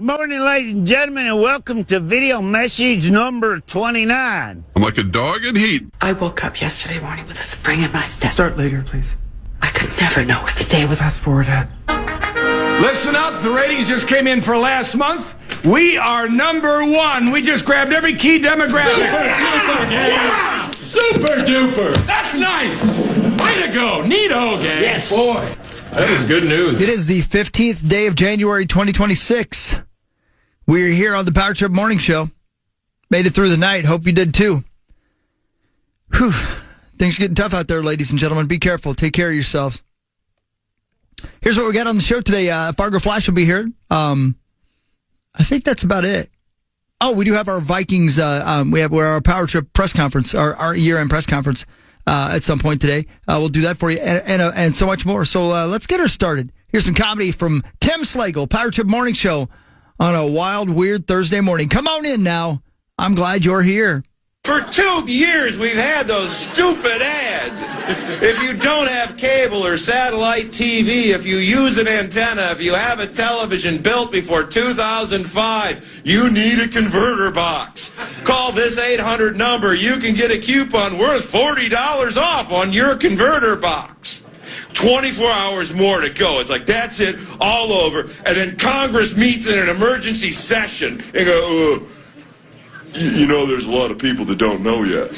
morning, ladies and gentlemen, and welcome to video message number 29. I'm like a dog in heat. I woke up yesterday morning with a spring in my step. Start later, please. I could never know if the day was... Fast forward, Ed. Listen up, the ratings just came in for last month. We are number one. We just grabbed every key demographic. Super duper. That's nice. Way to go. Neato, gang. Yes. Boy, that is good news. It is the 15th day of January 2026. We're here on the Power Trip Morning Show. Made it through the night. Hope you did too. Whew. Things are getting tough out there, ladies and gentlemen. Be careful. Take care of yourselves. Here's what we got on the show today. Fargo Flash will be here. I think that's about it. Oh, we do have our Vikings. We have our Power Trip press conference, our year-end press conference at some point today. We'll do that for you and so much more. So let's get her started. Here's some comedy from Tim Slagle, Power Trip Morning Show on a wild, weird Thursday morning. Come on in now. I'm glad you're here. For 2 years, we've had those stupid ads. If you don't have cable or satellite TV, if you use an antenna, if you have a television built before 2005, you need a converter box. Call this 800 number. You can get a coupon worth $40 off on your converter box. 24 hours more to go. It's like, that's it, all over. And then Congress meets in an emergency session and go, you know, there's a lot of people that don't know yet.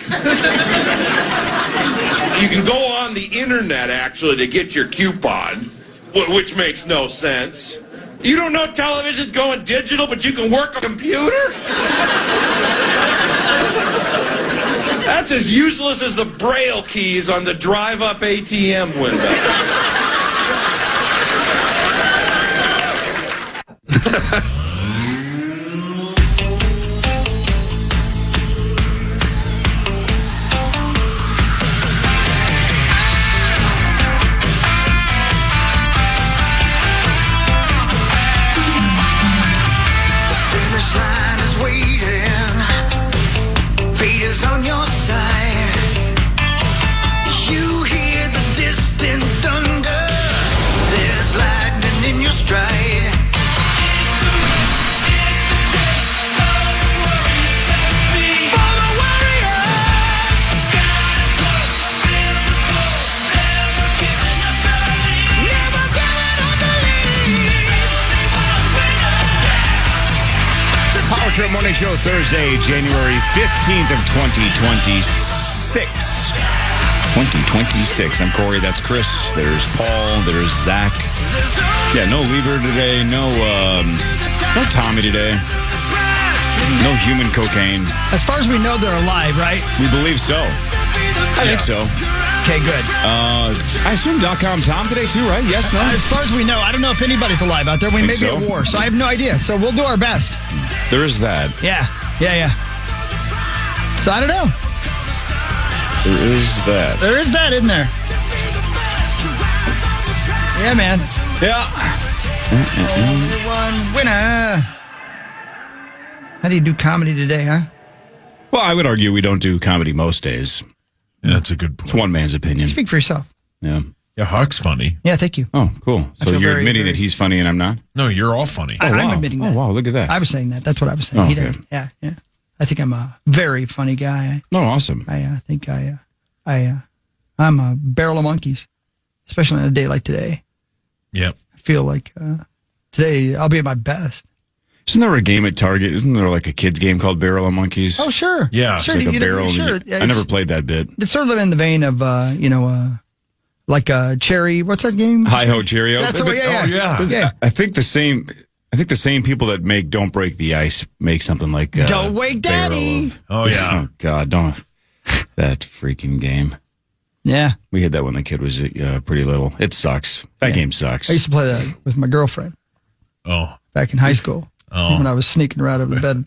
You can go on the internet, actually, to get your coupon, which makes no sense. You don't know television's going digital, but you can work a computer? That's as useless as the Braille keys on the drive-up ATM window. Morning Show, Thursday, January 15th of 2026. 2026. I'm Corey, that's Chris. There's Paul, there's Zach. Yeah, no Lieber today, no Tommy today. No human cocaine. As far as we know, they're alive, right? We believe so. I think so. Okay, good. I assume .com Tom today too, right? Yes, no? As far as we know, I don't know if anybody's alive out there. We may be at war, so I have no idea. So we'll do our best. There is that. Yeah. So I don't know. There is that. There is that, isn't there? Yeah, man. Yeah. Only one winner. How do you do comedy today, huh? Well, I would argue we don't do comedy most days. Yeah, that's a good point. It's one man's opinion. Speak for yourself. Yeah. Yeah, Huck's funny. Yeah, thank you. Oh, cool. So you're admitting that he's funny and I'm not? No, you're all funny. I'm admitting that. Oh, wow, look at that. I was saying that. That's what I was saying. Oh, He okay. didn't. Yeah. I think I'm a very funny guy. Oh, awesome. I think I'm a barrel of monkeys, especially on a day like today. Yep. I feel like today I'll be at my best. Isn't there a game at Target? Isn't there like a kid's game called Barrel of Monkeys? Oh, sure. Yeah. Sure. It's like a barrel. Sure. I never played that bit. It's sort of in the vein of, like a cherry. What's that game? Hi-Ho Cheerio. That's what, yeah. Yeah. I think the same people that make Don't Break the Ice make something like Don't Wake Daddy. Oh, yeah. Oh, God, don't. That freaking game. Yeah. We had that when the kid was pretty little. It sucks. That game sucks. I used to play that with my girlfriend Oh. back in high school. Oh. When I was sneaking her out of the bed.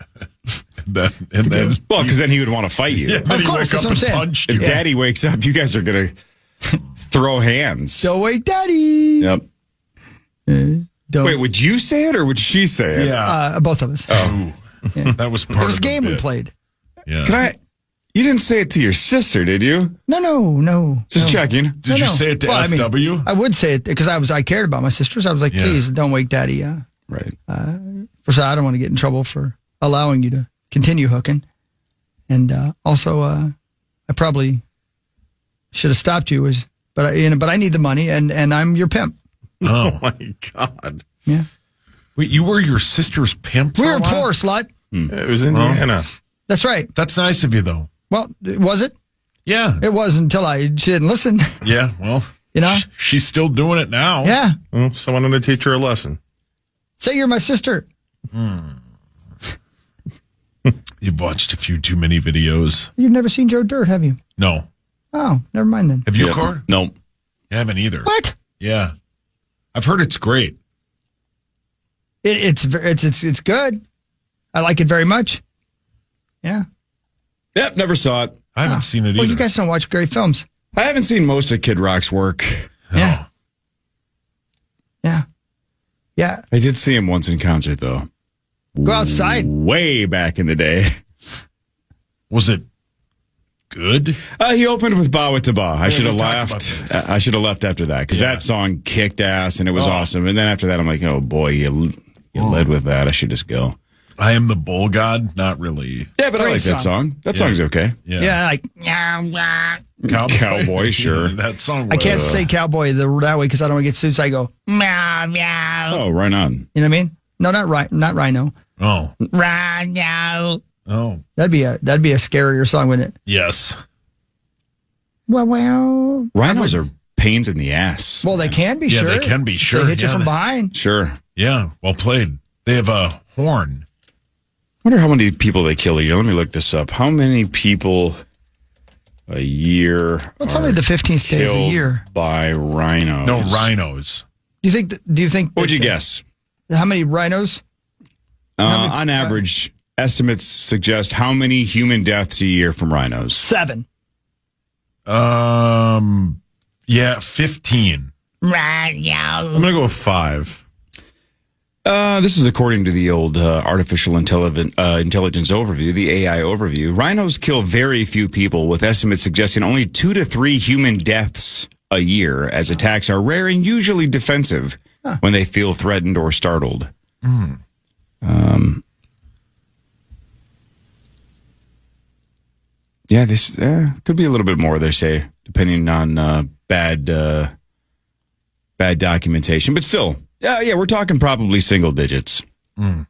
And then, Well, because then he would want to fight you. yeah, then Of he course, woke that's up what I'm and saying. punched If you. Daddy wakes up, you guys are going to throw hands. Don't Wake Daddy. Yep. Don't. Wait, would you say it or would she say it? Yeah. Both of us. Oh. Yeah. That was part It was a of the game we bit. played. Yeah. Can I? You didn't say it to your sister, did you? No. Just checking. Did you say it to Well, FW? I would say it because I cared about my sisters. I was like, Yeah. please don't wake Daddy. Right. First, I don't want to get in trouble for allowing you to continue hooking. And also, I probably should have stopped you. But I need the money, and I'm your pimp. Oh, my God. Yeah. wait, you were your sister's pimp for We a were while? poor, slut. It was Indiana. That's right. That's nice of you, though. Well, was it? Yeah. It was until she didn't listen. Yeah, well, You know? she's still doing it now. Yeah. Well, someone had to teach her a lesson. Say you're my sister. You've watched a few too many videos. You've never seen Joe Dirt, have you? No. Oh, never mind then. Have you, Yep. Cor? Nope. You haven't either. What? Yeah. I've heard it's great. It's good. I like it very much. Yeah. Yep, never saw it. I haven't seen it either. Well, you guys don't watch great films. I haven't seen most of Kid Rock's work. Yeah. Yeah. Yeah. I did see him once in concert, though. Go outside. Way back in the day. Was it good? He opened with Ba With Ba. I should have we've talked left. about this. I should have left after that because Yeah. that song kicked ass and it was awesome. And then after that, I'm like, oh boy, you led with that. I should just go. I Am the Bull God? Not really. Yeah, but I Great like that song. That song's okay. Yeah. Yeah, like Cowboy, sure. That song I was- can't say cowboy that way because I don't want to get sued. So I go meow meow. Oh, right on. You know what I mean? No, not rhino. Oh. Rhino. Oh. That'd be a scarier song, wouldn't it? Yes. Well. Rhinos are pains in the ass. Well, they can be. Yeah, sure. they can be, sure. They hit you Yeah, from they- behind. Sure. Yeah. Well played. They have a horn. Wonder how many people they kill a year. Let me look this up. How many people a year Well, it's only the 15th day of the killed year. by rhinos? No, rhinos. Do you think? What'd you that- guess? How many rhinos? On average, estimates suggest how many human deaths a year from rhinos? 7. Yeah, 15. I'm going to go with 5. This is according to the old artificial intelligence overview, the AI overview. Rhinos kill very few people, with estimates suggesting only 2 to 3 human deaths a year, as attacks are rare and usually defensive when they feel threatened or startled. Yeah, this could be a little bit more, they say, depending on bad documentation. But still, yeah, we're talking probably single digits. Well,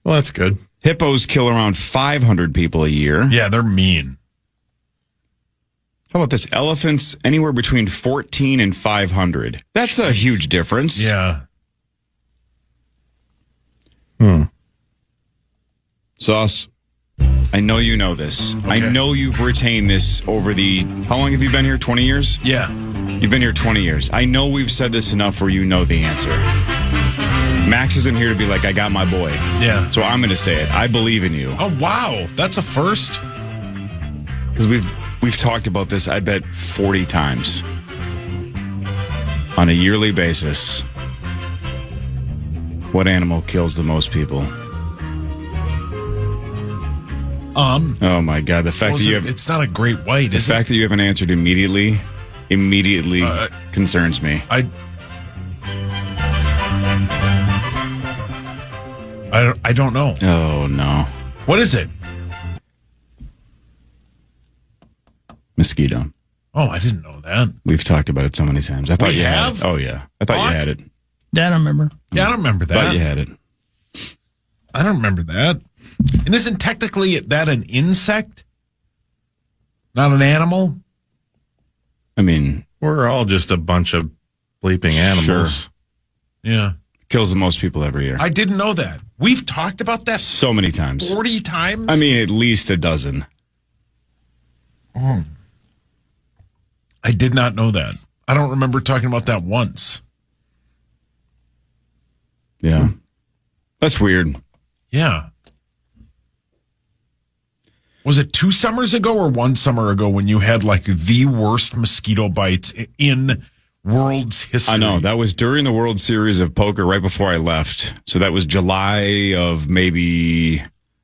that's good. Hippos kill around 500 people a year. Yeah, they're mean. How about this? Elephants, anywhere between 14 and 500. That's a huge difference. Yeah. Sauce, I know you know this. I know you've retained this over the... How long have you been here? 20 years? Yeah. You've been here 20 years. I know we've said this enough where you know the answer. Max isn't here to be like, I got my boy. Yeah. So I'm going to say it. I believe in you. Oh, wow. That's a first. Because we've talked about this, I bet, 40 times. On a yearly basis. What animal kills the most people? Oh my God! The fact that you have It's not a great white, the is it? fact that you haven't answered immediately concerns me. I don't know. Oh no, What is it? mosquito. Oh, I didn't know that. We've talked about it so many times. I thought We you have? had it. Oh yeah, I thought Fuck. you had it. Yeah, I don't remember. Yeah, I don't remember Thought that. you had it. I don't remember that. And isn't technically that an insect? Not an animal? I mean, We're all just a bunch of bleeping animals. Sure. Yeah. kills the most people every year. I didn't know that. We've talked about that So many times. 40 times? I mean, at least a dozen. I did not know that. I don't remember talking about that once. Yeah, that's weird. Yeah. Was it 2 summers ago or 1 summer ago when you had like the worst mosquito bites in world's history? I know. That was during the World Series of Poker right before I left. So that was July of maybe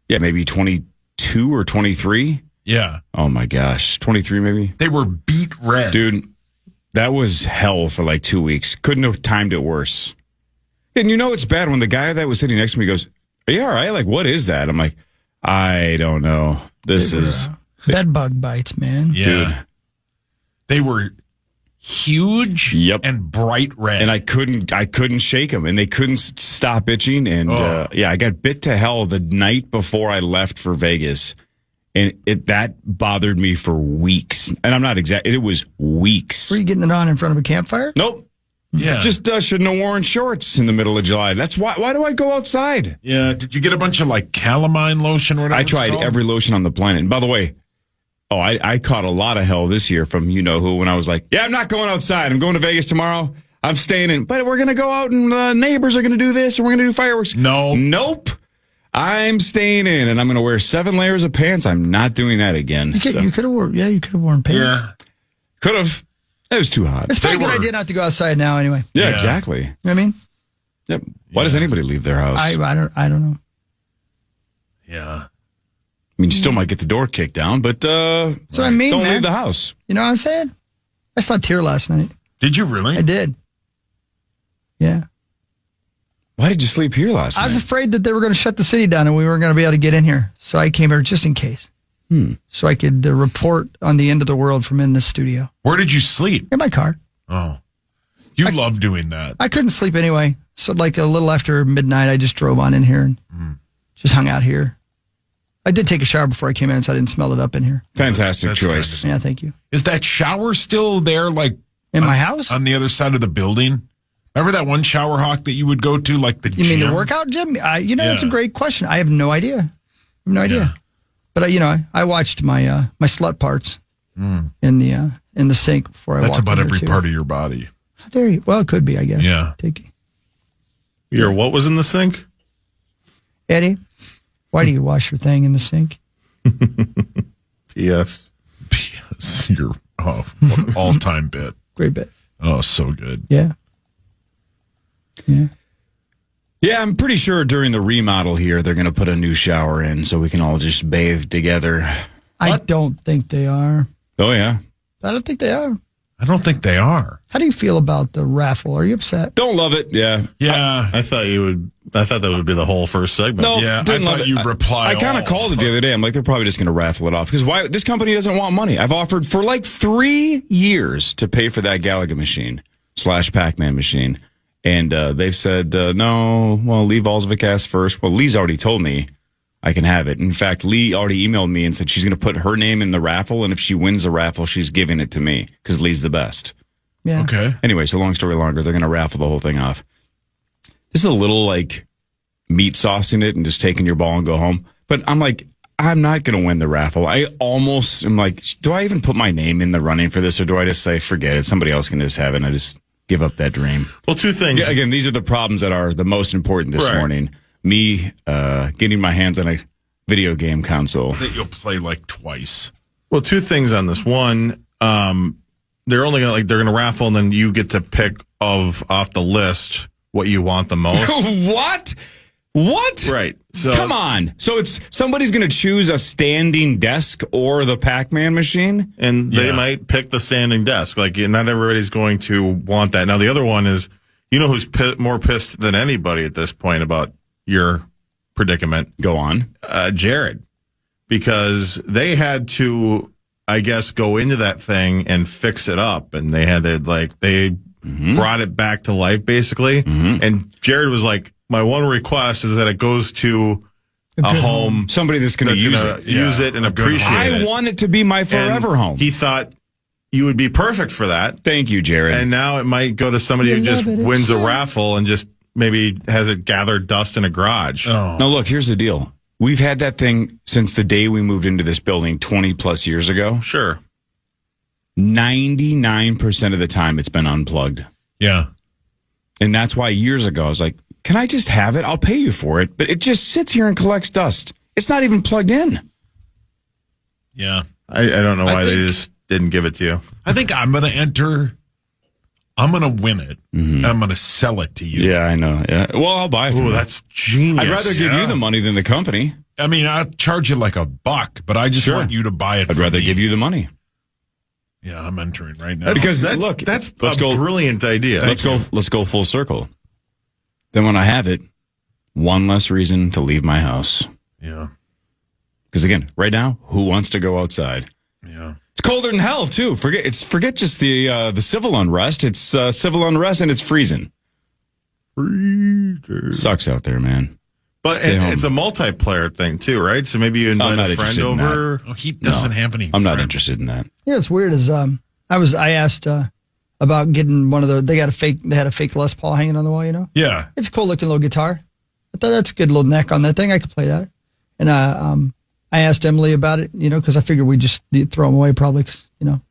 22 or 23. Yeah. Oh my gosh. 23 maybe. They were beat red. Dude, that was hell for like 2 weeks. Couldn't have timed it worse. And you know it's bad when the guy that was sitting next to me goes, "Are you all right? Like, what is that?" I'm like, "I don't know. This is bed bug bites, man." Yeah. Dude. They were huge and bright red. And I couldn't shake them, and they couldn't stop itching. And I got bit to hell the night before I left for Vegas, and that bothered me for weeks. And I'm not it was weeks. Were you getting it on in front of a campfire? Nope. Yeah. Just shouldn't have worn shorts in the middle of July. That's why do I go outside? Yeah. Did you get a bunch of like calamine lotion or whatever? I tried every lotion on the planet. And by the way, I caught a lot of hell this year from you-know-who when I was like, yeah, I'm not going outside. I'm going to Vegas tomorrow. I'm staying in. But we're going to go out and the neighbors are going to do this or we're going to do fireworks. No. Nope. I'm staying in and I'm going to wear 7 layers of pants. I'm not doing that again. You could have worn pants. Yeah. Could have. It was too hot. It's probably a good idea not to go outside now anyway. Yeah, exactly. You know what I mean? Yep. Why does anybody leave their house? I don't know. Yeah. I mean, you still might get the door kicked down, but So I mean, don't man. leave the house. You know what I'm saying? I slept here last night. Did you really? I did. Yeah. Why did you sleep here last I was night? afraid that they were going to shut the city down and we weren't going to be able to get in here. So I came here just in case. So I could report on the end of the world from in this studio. Where did you sleep? In my car. Oh. You love doing that. I couldn't sleep anyway. So like a little after midnight, I just drove on in here and just hung out here. I did take a shower before I came in, so I didn't smell it up in here. Fantastic That's choice. Yeah, thank you. Is that shower still there, like In my house? on the other side of the building? Remember that one shower hawk that you would go to, like the You gym? mean the workout gym? That's a Yeah. great question. I have no idea. I have no idea. Yeah. But I watched my my slut parts in the sink before I That's walked about in every here, too. part of your body. How dare you? Well, it could be, I guess. Yeah. What was in the sink? Eddie, why do you wash your thing in the sink? Yes. Yes, your all-time bit. Great bit. Oh, so good. Yeah. Yeah. Yeah, I'm pretty sure during the remodel here, they're going to put a new shower in so we can all just bathe together. I don't think they are. Oh, yeah. I don't think they are. I don't think they are. How do you feel about the raffle? Are you upset? Don't love it. Yeah. Yeah. I thought that would be the whole first segment. No, Yeah, didn't I love thought it. you'd reply I kind of all. called it the other day. I'm like, they're probably just going to raffle it off. Because why? This company doesn't want money. I've offered for like 3 years to pay for that Galaga machine / Pac-Man machine. And they've said, no, well, Lee Volzovic asked first. Well, Lee's already told me I can have it. In fact, Lee already emailed me and said she's going to put her name in the raffle. And if she wins the raffle, she's giving it to me because Lee's the best. Yeah. Okay. Anyway, so long story longer, they're going to raffle the whole thing off. This is a little like meat saucing it and just taking your ball and go home. But I'm like, I'm not going to win the raffle. I almost am like, do I even put my name in the running for this or do I just say, forget it? Somebody else can just have it. And I just give up that dream. Well, two things. Yeah, again, these are the problems that are the most important this Right. morning. Me getting my hands on a video game console. That you'll play like twice. Well, two things on this. One, they're gonna raffle, and then you get to pick off the list what you want the most. What? Right. So Come on. So it's somebody's going to choose a standing desk or the Pac-Man machine? and they Yeah. might pick the standing desk. Like, not everybody's going to want that. Now, the other one is, who's more pissed than anybody at this point about your predicament? Go on. Jared, because they had to, I guess, go into that thing and fix it up, and they had to brought it back to life basically. And Jared was like, my one request is that it goes to a home Somebody that's going to that's use gonna it. use it and a good appreciate home. it. I want it to be my forever And home. He thought you would be perfect for that. Thank you, Jared. And now it might go to somebody who just wins a raffle and just maybe has it gather dust in a garage. Oh. Now, look, here's the deal. We've had that thing since the day we moved into this building 20 plus years ago. Sure. 99% of the time it's been unplugged. Yeah. And that's why years ago I was like, can I just have it? I'll pay you for it. But it just sits here and collects dust. It's not even plugged in. Yeah. I don't know why they think- just didn't give it to you. I think I'm going to enter. I'm going to win it. And I'm going to sell it to you. Yeah, I know. Yeah. Well, I'll buy it from Ooh, you. that's genius. I'd rather give you the money than the company. I mean, I'll charge you like $1, but I just Sure. want you to buy it. I'd rather give you the money. Yeah, I'm entering right now. Because that's look, that's let's a go. brilliant idea. Let's go full circle. Then when I have it, one less reason to leave my house. Yeah. Because again, right now, who wants to go outside? Yeah. It's colder than hell too. Forget just the civil unrest. It's civil unrest and it's freezing. Sucks out there, man. But it's a multiplayer thing too, right? So maybe you invite a friend over. Oh, he doesn't have any. I'm not interested in that. Yeah, it's weird. I asked about getting one of the. They had a fake Les Paul hanging on the wall. You know. Yeah. It's a cool looking little guitar. I thought that's a good little neck on that thing. I could play that. And I asked Emily about it, you know, because I figured we'd just throw them away probably, 'cause, you know.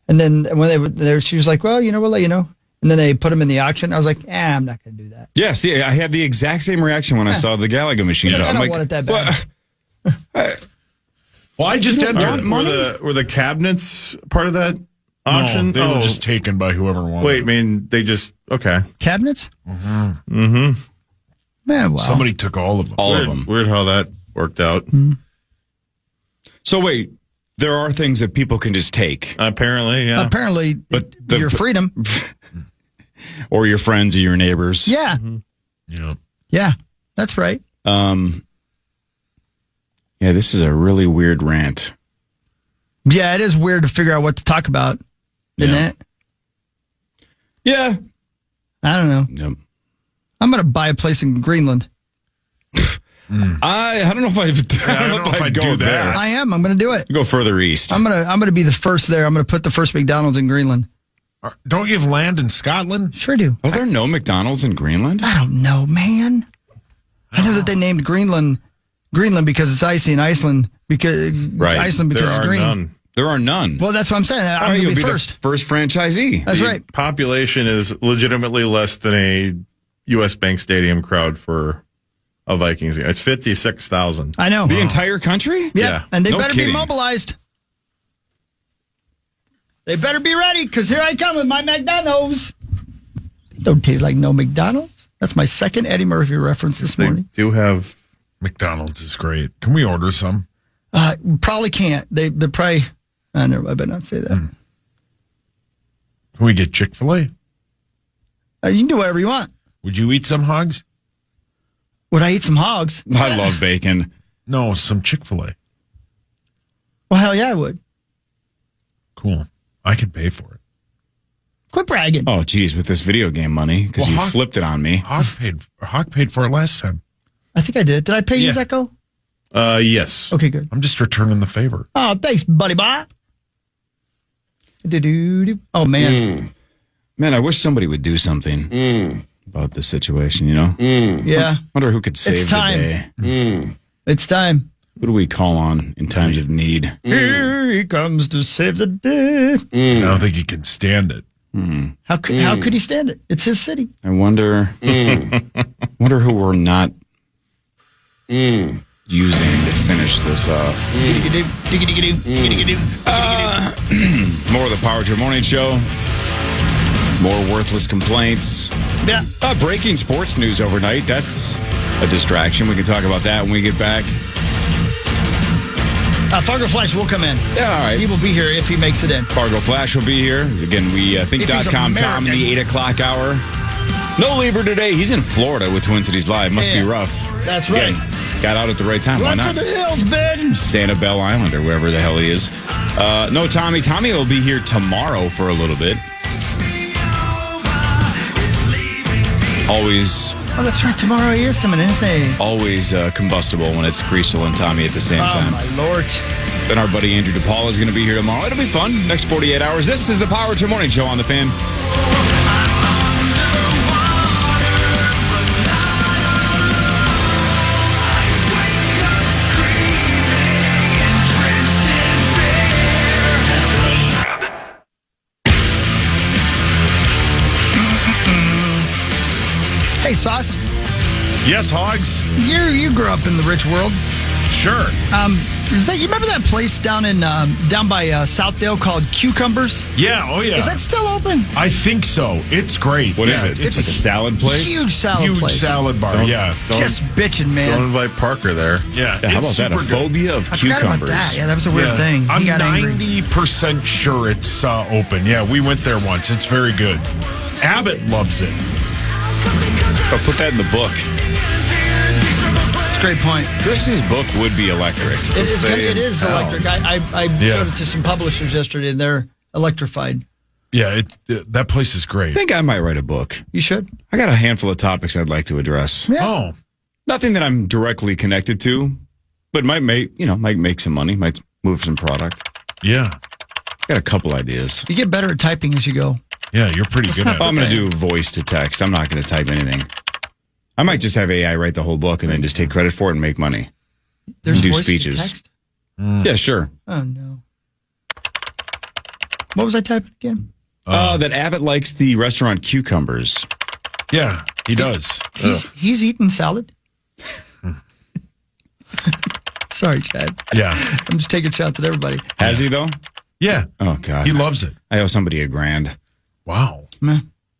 And then when they were there, she was like, well, you know, we'll let you know. And then they put them in the auction. I was like, I'm not going to do that. Yeah, see, I had the exact same reaction when I saw the Galaga machines. I I'm don't like, want it that bad. Well, I just entered. Were the cabinets part of that auction? No, they were just taken by whoever wanted. Wait, I mean, they just, okay. Cabinets? Mm-hmm. Man, wow. Somebody took all of them. all of them. Weird how that worked out. So wait, there are things that people can just take, Apparently, yeah. Apparently, But your freedom. or your friends or your neighbors. Yeah. Yeah. Yeah, that's right. Yeah, this is a really weird rant. Yeah, it is weird to figure out what to talk about, isn't it? Yeah. I don't know. Yep. I'm going to buy a place in Greenland. I don't know if I don't know if I'd go do there. that. I am. I'm going to do it. Go further east. I'm gonna be the first there. I'm gonna put the first McDonald's in Greenland. Don't you have land in Scotland? Sure do. Are there no McDonald's in Greenland? I don't know, man. I know that they named Greenland because it's icy in Iceland because Iceland because There it's are green. none. There are none. Well, that's what I'm saying. I'm All right, gonna you'll be the first. first franchisee. That's The right. population is legitimately less than a U.S. Bank Stadium crowd for a Vikings game. It's 56,000. I know. The entire country? Yeah, and they No better kidding. be mobilized. They better be ready because here I come with my McDonald's. Don't taste like no McDonald's. That's my second Eddie Murphy reference this They morning. do have. McDonald's is great. Can we order some? Probably can't. They probably. I know. I better not say that. Can we get Chick-fil-A? You can do whatever you want. Would you eat some hogs? Would I eat some hogs? I love bacon. No, some Chick-fil-A. Well, hell yeah, I would. Cool. I can pay for it. Quit bragging. Oh, geez, with this video game money, because Well, you Hawk- flipped it on me. Hog paid for it last time. I think I did. Did I pay you, Yeah. Zecco? Yes. Okay, good. I'm just returning the favor. Oh, thanks, buddy bye. Do-do-do. Oh, man. Man, I wish somebody would do something about this situation, you know? Yeah. Wonder who could save time. the day. It's time. Who do we call on in times of need? Here he comes to save the day. I don't think he can stand it. How could he stand it? It's his city. I wonder wonder who we're not using to finish this off. More of the Power Trip Morning Show. More worthless complaints. Yeah. Breaking sports news overnight. That's a distraction. We can talk about that when we get back. Fargo Flash will come in. Yeah, all right. He will be here if he makes it in. Fargo Flash will be here. Again, we think If he's .com Tom in the 8 o'clock hour. No Lieber today. He's in Florida with Twin Cities Live. Must be Yeah. rough. That's right. Again, got out at the right time. Why Run not? for the hills, Ben. Sanibel Island or wherever the hell he is. No, Tommy. Tommy will be here tomorrow for a little bit. Always Oh, that's right. Tomorrow he is coming in, isn't he? always combustible when it's Crystal and Tommy at the same Oh, time. my Lord. Then our buddy Andrew DePaula is going to be here tomorrow. It'll be fun. Next 48 hours. This is the Power to Morning Show on the Fan. Hey, Sauce. Yes, hogs? You grew up in the rich world. Sure. Is that you remember that place down in down by Southdale called Cucumbers? Yeah, oh yeah. Is that still open? I think so. It's great. What is Yeah, it? It's like a salad place? Huge salad huge place. salad bar. Yeah. Just bitching, Don't man. invite Parker there. Yeah. Yeah, how it's about that? A super good. phobia of I forgot cucumbers. about that. Yeah, that was a weird thing. He I'm got angry. 90% sure it's open. Yeah, we went there once. It's very good. Abbott loves it. Oh, put that in the book. It's a great point. Chris's book would be electric. It is electric. I showed it to some publishers yesterday, and they're electrified. Yeah, that place is great. I think I might write a book. You should. I got a handful of topics I'd like to address. Yeah. Oh, Nothing that I'm directly connected to, but might make some money, might move some product. yeah. Got a couple ideas. You get better at typing as you go. Yeah, you're pretty good at I'm it. going to do voice to text. I'm not going to type anything. I might just have AI write the whole book and then just take credit for it and make money. There's Do voice to speeches. text? Yeah, sure. Oh, no. What was I typing again? That Abbott likes the restaurant cucumbers. Yeah, he does. He's eating salad? Sorry, Chad. Yeah. I'm just taking shots at everybody. Has he, though? Yeah. Oh, God. He loves it. I owe somebody $1,000. Wow. Meh.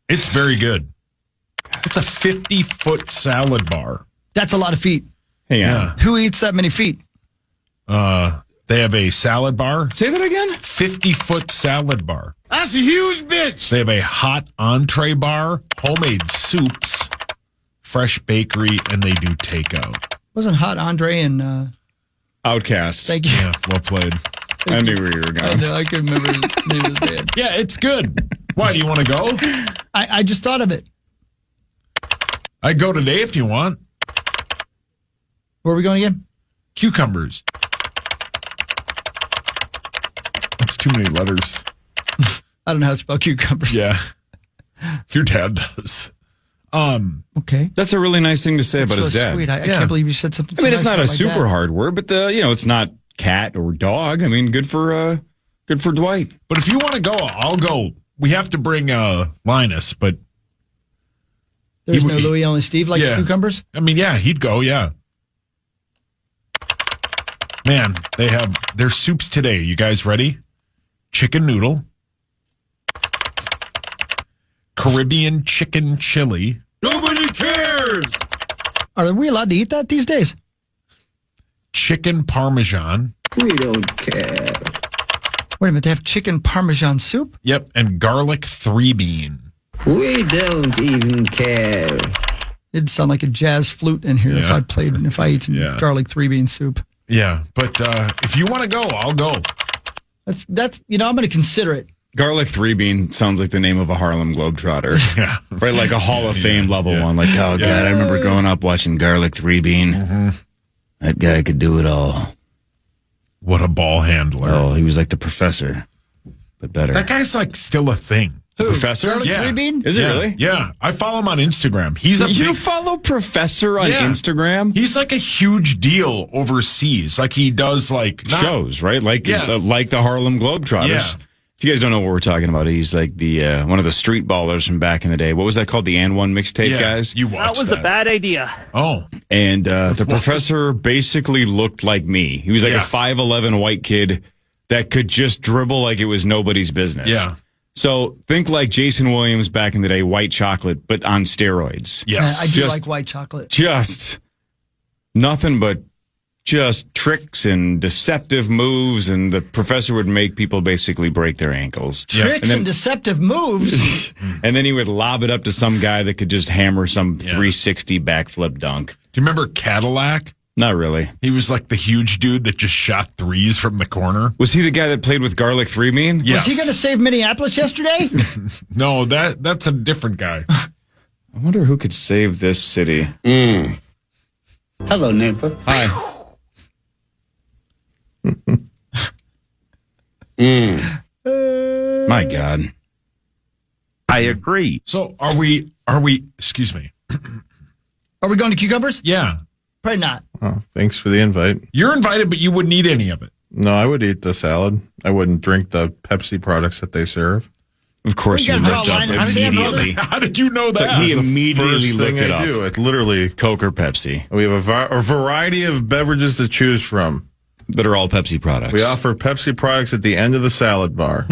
It's very good. It's a 50-foot salad bar. That's a lot of feet. Hang on. Yeah. Who eats that many feet? They have a salad bar. Say that again? 50-foot salad bar. That's a huge bitch. They have a hot entree bar, homemade soups, fresh bakery, and they do takeout. Wasn't Hot Andre and Outcast. thank you. Yeah, well played. I knew where you were I going. know, I couldn't remember his name of the band. Yeah, it's good. Why, do you want to go? I just thought of it. I'd go today if you want. Where are we going again? Cucumbers. That's too many letters. I don't know how to spell cucumbers. Yeah. Your dad does. Okay. That's a really nice thing to say about That's his really dad. sweet. I can't believe you said something. I mean, so it's nice not a about my super dad. hard word, but it's not cat or dog. I mean, good for Dwight. But if you want to go, I'll go. We have to bring Linus, but There's He- no Louis, only Steve likes yeah. cucumbers. I mean, yeah, he'd go, yeah. Man, they have their soups today. You guys ready? Chicken noodle, Caribbean chicken chili, Nobody cares. Are we allowed to eat that these days? chicken parmesan, We don't care. Wait a minute, they have chicken parmesan soup? yep, and garlic 3-bean. We don't even care. It'd sound like a jazz flute in here Yeah. if I ate some Yeah. garlic 3-bean soup. Yeah, but if you want to go, I'll go. That's I'm going to consider it. Garlic 3-bean sounds like the name of a Harlem Globetrotter. Yeah. Right, like a Hall of Fame level yeah. one. Like, oh, God, I remember growing up watching Garlic 3-bean. That guy could do it all. What a ball handler. Oh, he was like the professor, but better. That guy's like still a thing. The professor? Garlic Yeah. 3-bean? Is it Yeah, really? Yeah. I follow him on Instagram. He's a You big, follow Professor on Yeah. Instagram? he's like a huge deal overseas. Like he does like not- Shows, right? Like Yeah. like the Harlem Globetrotters. Yeah. If you guys don't know what we're talking about, he's like the one of the street ballers from back in the day. What was that called? The And One mixtape Yeah, guys? You watched That was a bad idea. Oh, And the professor basically looked like me. He was like Yeah. a 5'11" white kid that could just dribble like it was nobody's business. Yeah. So think like Jason Williams back in the day, white chocolate, but on steroids. yes. I do Just- like white chocolate. Just nothing but just tricks and deceptive moves, and the professor would make people basically break their ankles. Tricks and deceptive moves. And then he would lob it up to some guy that could just hammer some 360 backflip dunk. Do you remember Cadillac? Not really. He was like the huge dude that just shot threes from the corner. Was he the guy that played with Garlic 3-bean? Yes. Was he going to save Minneapolis yesterday? No, that's a different guy. I wonder who could save this city. Hello, neighbor. Hi. My God. I agree. So are we excuse me. Are we going to cucumbers? Yeah. Probably not. Oh, thanks for the invite. You're invited, but you wouldn't eat any of it. No, I would eat the salad. I wouldn't drink the Pepsi products that they serve. Of course You you gotta looked draw a up line. Understand, brother? immediately. How did you know that? He It's the immediately first looked thing it I up. do. It's literally Coke or Pepsi we have a variety of beverages to choose from. that are all Pepsi products. We offer Pepsi products at the end of the salad bar.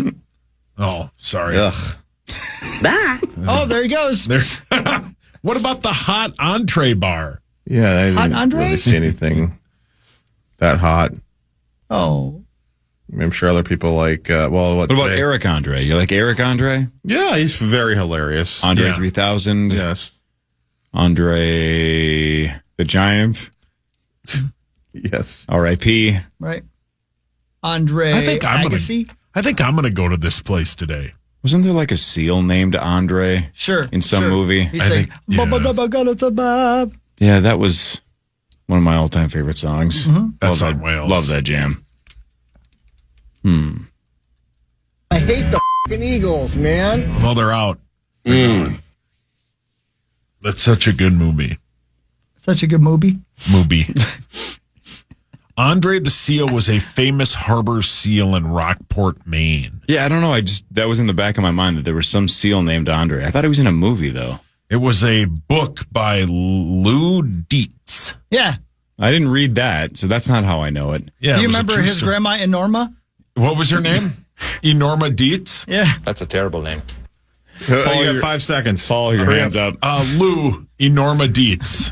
Oh, sorry. Ugh. Oh, there he goes. There's what about the hot entree bar? Yeah, I Hot didn't Andre? really see anything that hot. Oh. I mean, I'm sure other people like. What about Eric Andre? You like Eric Andre? Yeah, he's very hilarious. Andre Yeah. 3000? Yes. Andre the Giant. Yes. R.I.P. Right. Andre Agassi. I think I'm gonna go to this place today. Wasn't there like a seal named Andre? Sure. In some movie? He's I saying, think, yeah. Yeah, that was one of my all-time favorite songs. That's on Wales. Love that jam. I hate the fucking Eagles, man. Well, they're out. That's such a good movie. Such a good movie. Andre the Seal was a famous harbor seal in Rockport, Maine. Yeah, I don't know. That was in the back of my mind that there was some seal named Andre. I thought he was in a movie, though. It was a book by Lou Dietz. Yeah. I didn't read that, so that's not how I know it. Yeah, Do you it was a remember true his story. grandma, Enorma? What was her name? Enorma Dietz? Yeah. That's a terrible name. You got 5 seconds. Paul, your hands up. Lou Enorma Dietz.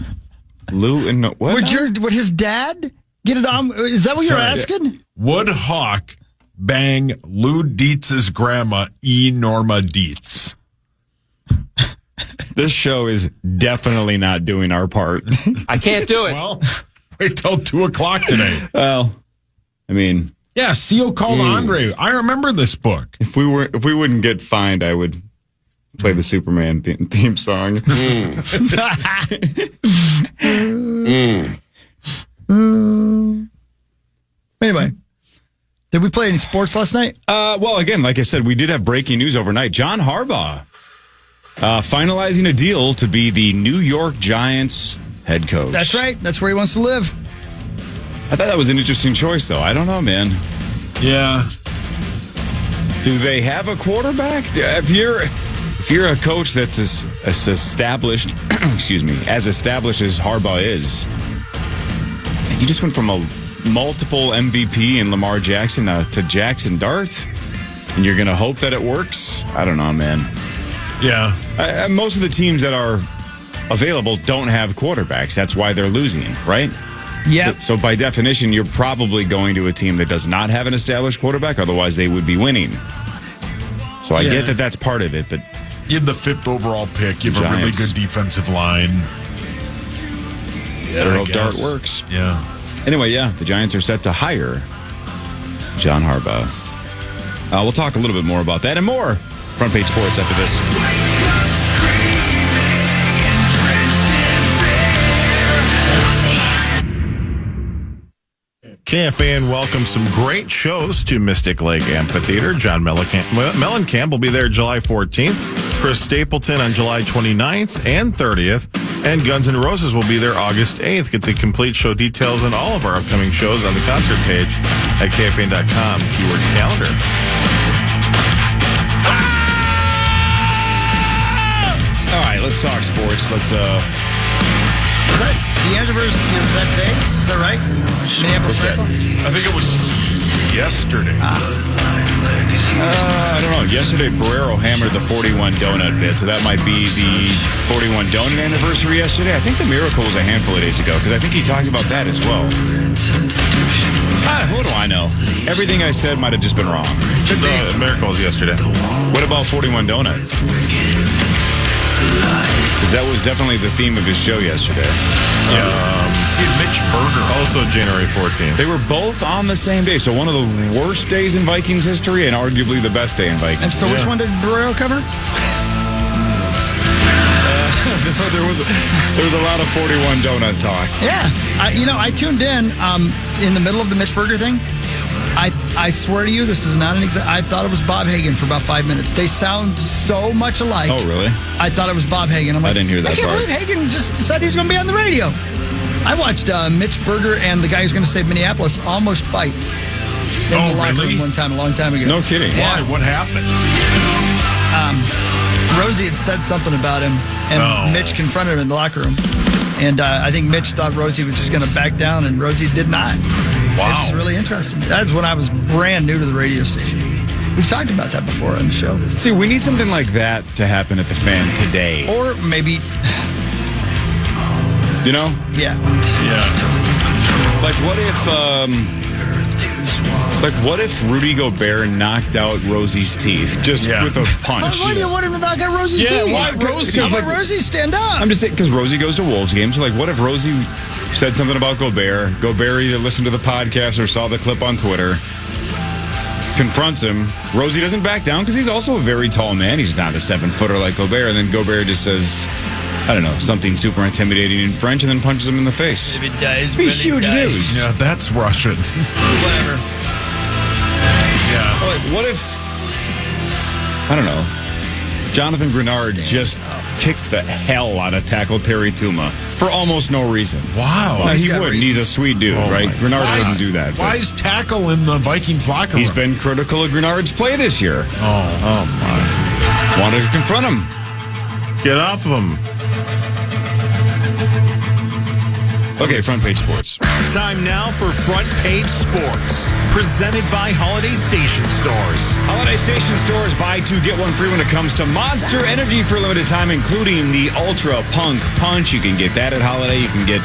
Lou and what? Would his dad get it on? Is that what you're asking? Would Hawk bang Lou Dietz's grandma, Enorma Dietz? This show is definitely not doing our part. I can't do it. Well, wait till 2 o'clock today. Well, I mean, Yeah, seal called Andre. I remember this book. if we wouldn't get fined, I would play the Superman theme song. Anyway, did we play any sports last night? Well, again, like I said, we did have breaking news overnight. John Harbaugh finalizing a deal to be the New York Giants head coach. That's right. That's where he wants to live. I thought that was an interesting choice, though. I don't know, man. Yeah. Do they have a quarterback? If you're a coach that's as established, as established as Harbaugh is, and you just went from a multiple MVP in Lamar Jackson to Jackson Dart, and you're going to hope that it works? I don't know, man. Yeah. Most of the teams that are available don't have quarterbacks. That's why they're losing, right? Yep. So by definition, you're probably going to a team that does not have an established quarterback. Otherwise, they would be winning. So I get that that's part of it. But You have the 5th overall pick. You have a really Giants. good defensive line. I don't know if Dart works. Yeah. Anyway, the Giants are set to hire John Harbaugh. We'll talk a little bit more about that and more. Front Page Sports after this. KFAN welcomes some great shows to Mystic Lake Amphitheater. John Mellencamp will be there July 14th. Chris Stapleton on July 29th and 30th. And Guns N' Roses will be there August 8th. Get the complete show details on all of our upcoming shows on the concert page at KFAN.com. Keyword calendar. All right, let's talk sports. Was that the anniversary of that day? Is that right? Minneapolis Miracle? I think it was yesterday. I don't know. Yesterday, Barrero hammered the 41 donut bit, so that might be the 41 donut anniversary yesterday. I think the Miracle was a handful of days ago, because I think he talked about that as well. What do I know? Everything I said might have just been wrong. The Miracles yesterday. What about 41 donut? Because that was definitely the theme of his show yesterday. Mitch Berger. Also January 14th. They were both on the same day, so one of the worst days in Vikings history and arguably the best day in Vikings. And so which one did Barrero cover? There was a lot of 41 donut talk. Yeah. I tuned in the middle of the Mitch Berger thing. I swear to you, this is not an exact. I thought it was Bob Hagan for about 5 minutes. They sound so much alike. Oh, really? I thought it was Bob Hagan. I'm like, I didn't hear that I can't part. believe Hagan just decided he was going to be on the radio. I watched Mitch Berger and the guy who's going to save Minneapolis almost fight in the locker room one time, a long time ago. No kidding. Yeah. Why? What happened? Rosie had said something about him, and Mitch confronted him in the locker room. And I think Mitch thought Rosie was just going to back down, and Rosie did not. Wow. It was really interesting. That is when I was brand new to the radio station. We've talked about that before on the show. See, we need something like that to happen at the Fan today. Or maybe, You know? yeah. Yeah. Like, what if Like, what if Rudy Gobert knocked out Rosie's teeth just with a punch? Why do you want him to knock out Rosie's teeth? why Rosie? How about Rosie stand up? I'm just saying, because Rosie goes to Wolves games. So, like, what if Rosie said something about Gobert? Gobert either listened to the podcast or saw the clip on Twitter, confronts him. Rosie doesn't back down because he's also a very tall man. He's not a 7-footer like Gobert. And then Gobert just says, I don't know, something super intimidating in French and then punches him in the face. If it dies, It'd be huge news. Yeah, that's Russian. Whatever. Yeah. Like, what if, I don't know, Jonathan Grenard just kicked the hell out of tackle Terry Tuma for almost no reason? Wow. Well, he got wouldn't. reasons. He's a sweet dude, right? Grenard doesn't do that. Why is tackle in the Vikings locker room? He's been critical of Grenard's play this year. Oh my. Wanted to confront him. Get off of him. Okay, front page sports. Time now for Front Page Sports, presented by Holiday Station Stores. Holiday Station Stores, buy two, get one free when it comes to Monster Energy for a limited time, including the Ultra Punk Punch. You can get that at Holiday. You can get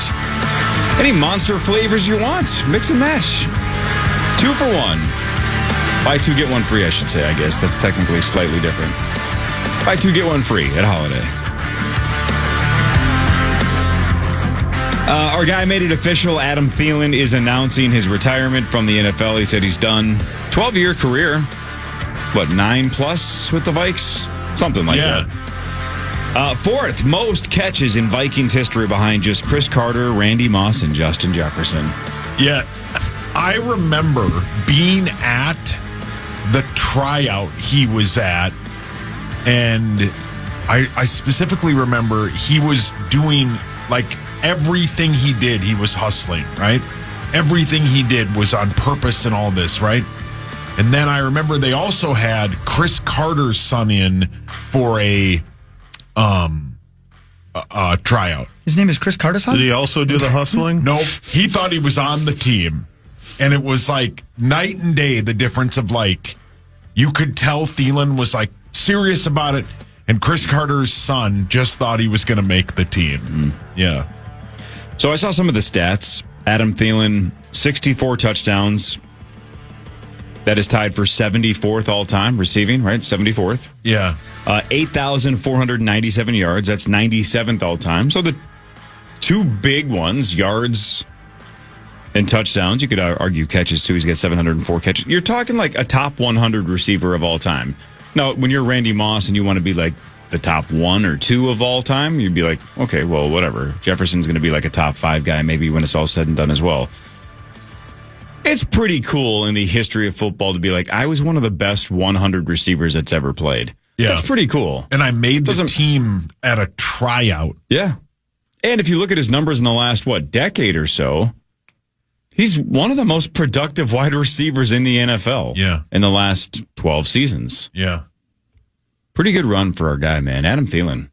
any Monster flavors you want. Mix and match. 2 for 1. Buy two, get one free, I should say, I guess. That's technically slightly different. Buy two, get one free at Holiday. Our guy made it official. Adam Thielen is announcing his retirement from the NFL. He said he's done. 12-year career. What, 9+ with the Vikes? Something like that. Fourth most catches in Vikings history behind just Chris Carter, Randy Moss, and Justin Jefferson. Yeah. I remember being at the tryout he was at, and I specifically remember he was doing, like, everything he did, he was hustling, right? Everything he did was on purpose and all this, right? And then I remember they also had Chris Carter's son in for a tryout. His name is Chris Carterson? Did he also do the hustling? Nope. He thought he was on the team. And it was like night and day, the difference of, like, you could tell Thielen was, like, serious about it. And Chris Carter's son just thought he was going to make the team. Yeah. So I saw some of the stats. Adam Thielen, 64 touchdowns. That is tied for 74th all-time receiving, right? 74th. Yeah. 8,497 yards. That's 97th all-time. So the two big ones, yards and touchdowns. You could argue catches, too. He's got 704 catches. You're talking like a top 100 receiver of all time. Now, when you're Randy Moss and you want to be like the top 1 or 2 of all time, you'd be like, okay, well, whatever. Jefferson's going to be like a top 5 guy maybe when it's all said and done as well. It's pretty cool in the history of football to be like, I was one of the best 100 receivers that's ever played. Yeah. That's pretty cool. And I made the team at a tryout. Yeah. And if you look at his numbers in the last, decade or so, he's one of the most productive wide receivers in the NFL. Yeah. In the last 12 seasons. Yeah. Pretty good run for our guy, man. Adam Thielen.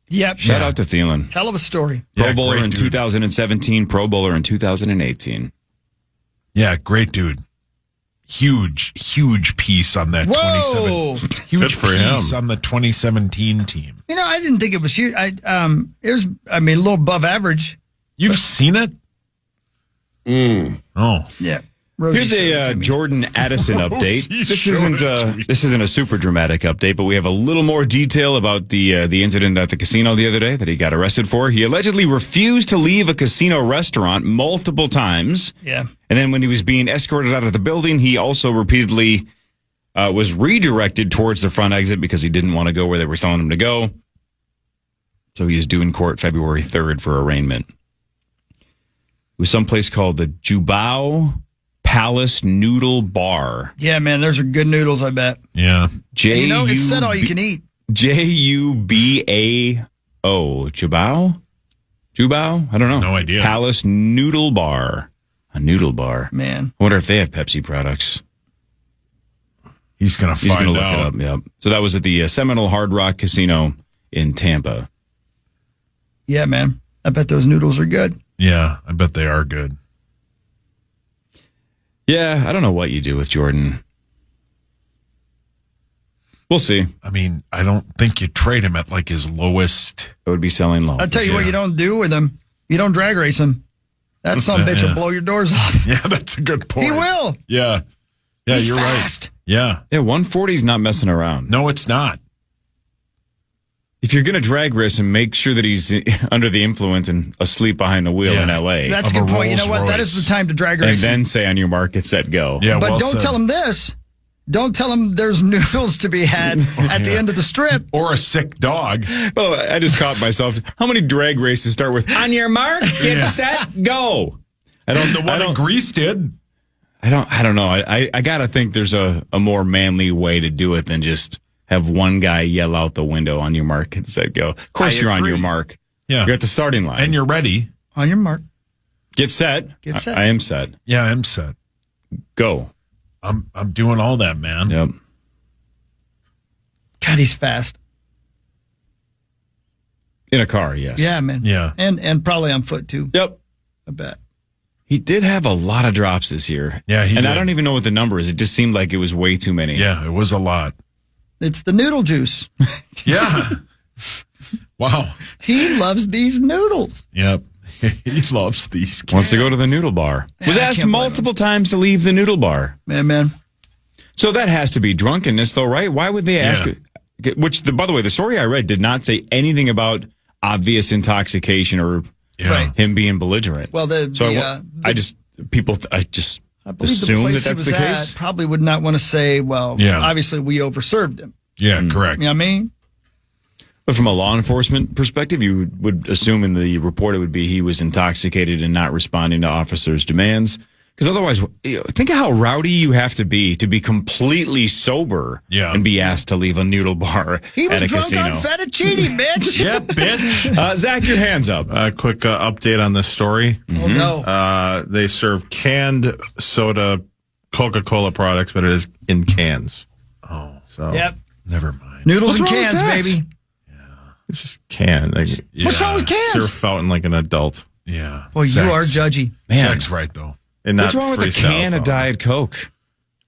Yep. Shout out to Thielen. Hell of a story. Pro Bowler in 2017, Pro Bowler in 2018. Yeah, great dude. Huge piece on that 27. Huge Good for piece him. on the 2017 team. You know, I didn't think it was huge. It was, a little above average. You've seen it? Oh. Yeah. Here's a Jordan Addison update. This isn't a super dramatic update, but we have a little more detail about the incident at the casino the other day that he got arrested for. He allegedly refused to leave a casino restaurant multiple times. Yeah. And then when he was being escorted out of the building, he also repeatedly was redirected towards the front exit because he didn't want to go where they were telling him to go. So he is due in court February 3rd for arraignment. It was someplace called the Jubao Palace Noodle Bar. Yeah, man, those are good noodles, I bet. Yeah. And it said all you can eat. Jubao? Jubao? I don't know. No idea. Palace Noodle Bar. A noodle bar. Man. I wonder if they have Pepsi products. He's going to He's find going to look out. it up, yep. So that was at the Seminole Hard Rock Casino in Tampa. Yeah, man. I bet those noodles are good. Yeah, I bet they are good. Yeah, I don't know what you do with Jordan. We'll see. I mean, I don't think you trade him at like his lowest. It would be selling low. I'll tell you what you don't do with him. You don't drag race him. That son of a bitch will blow your doors off. Yeah, that's a good point. He will. Yeah. Yeah, He's you're fast. right. Yeah. Yeah, 140 is not messing around. No, it's not. If you're going to drag race him, make sure that he's under the influence and asleep behind the wheel in L.A. That's a good point. You know what? That is the time to drag And race him. then say on your mark, get set, go. Yeah, But well don't said. tell him this. Don't tell him there's noodles to be had at the end of the strip. Or a sick dog. By the way, I just caught myself. How many drag races start with on your mark, get set, go? The one in Greece did. I don't know. I gotta think there's a more manly way to do it than just have one guy yell out the window on your mark, get set, go. Of course you're on your mark. Yeah. You're at the starting line. And you're ready. On your mark. Get set. Get set. I am set. Yeah, I'm set. Go. I'm doing all that, man. Yep. God, he's fast. In a car, yes. Yeah, man. Yeah. And probably on foot, too. Yep. I bet. He did have a lot of drops this year. Yeah, he And did. I don't even know what the number is. It just seemed like it was way too many. Yeah, it was a lot. It's the noodle juice. Yeah. Wow. He loves these noodles. Yep. He loves these kids. Wants to go to the noodle bar. Yeah, Was I asked can't blame multiple times to leave the noodle bar. Man. So that has to be drunkenness, though, right? Why would they ask? Yeah. Which, by the way, the story I read did not say anything about obvious intoxication or Yeah. him being belligerent. Well, I just I believe assume the place that that's he was the at case. probably would not want to say, well, Yeah. obviously we overserved him. Yeah, correct. You know what I mean? But from a law enforcement perspective, you would assume in the report it would be he was intoxicated and not responding to officers' demands. Because otherwise, think of how rowdy you have to be completely sober and be asked to leave a noodle bar He was at a drunk casino. on fettuccine, bitch. Yep, bitch. Zach, your hands up. Quick update on this story. Oh, no. They serve canned soda, Coca-Cola products, but it is in cans. Oh, So Yep. never mind. Noodles What's and wrong with cans, that? baby. it's just canned. Like, What's wrong with cans? surf fountain like an adult. Yeah. Well, you Sex. are judgy. Man. Zach's right, though. And What's not wrong with a freestyle can of fountain. Diet Coke?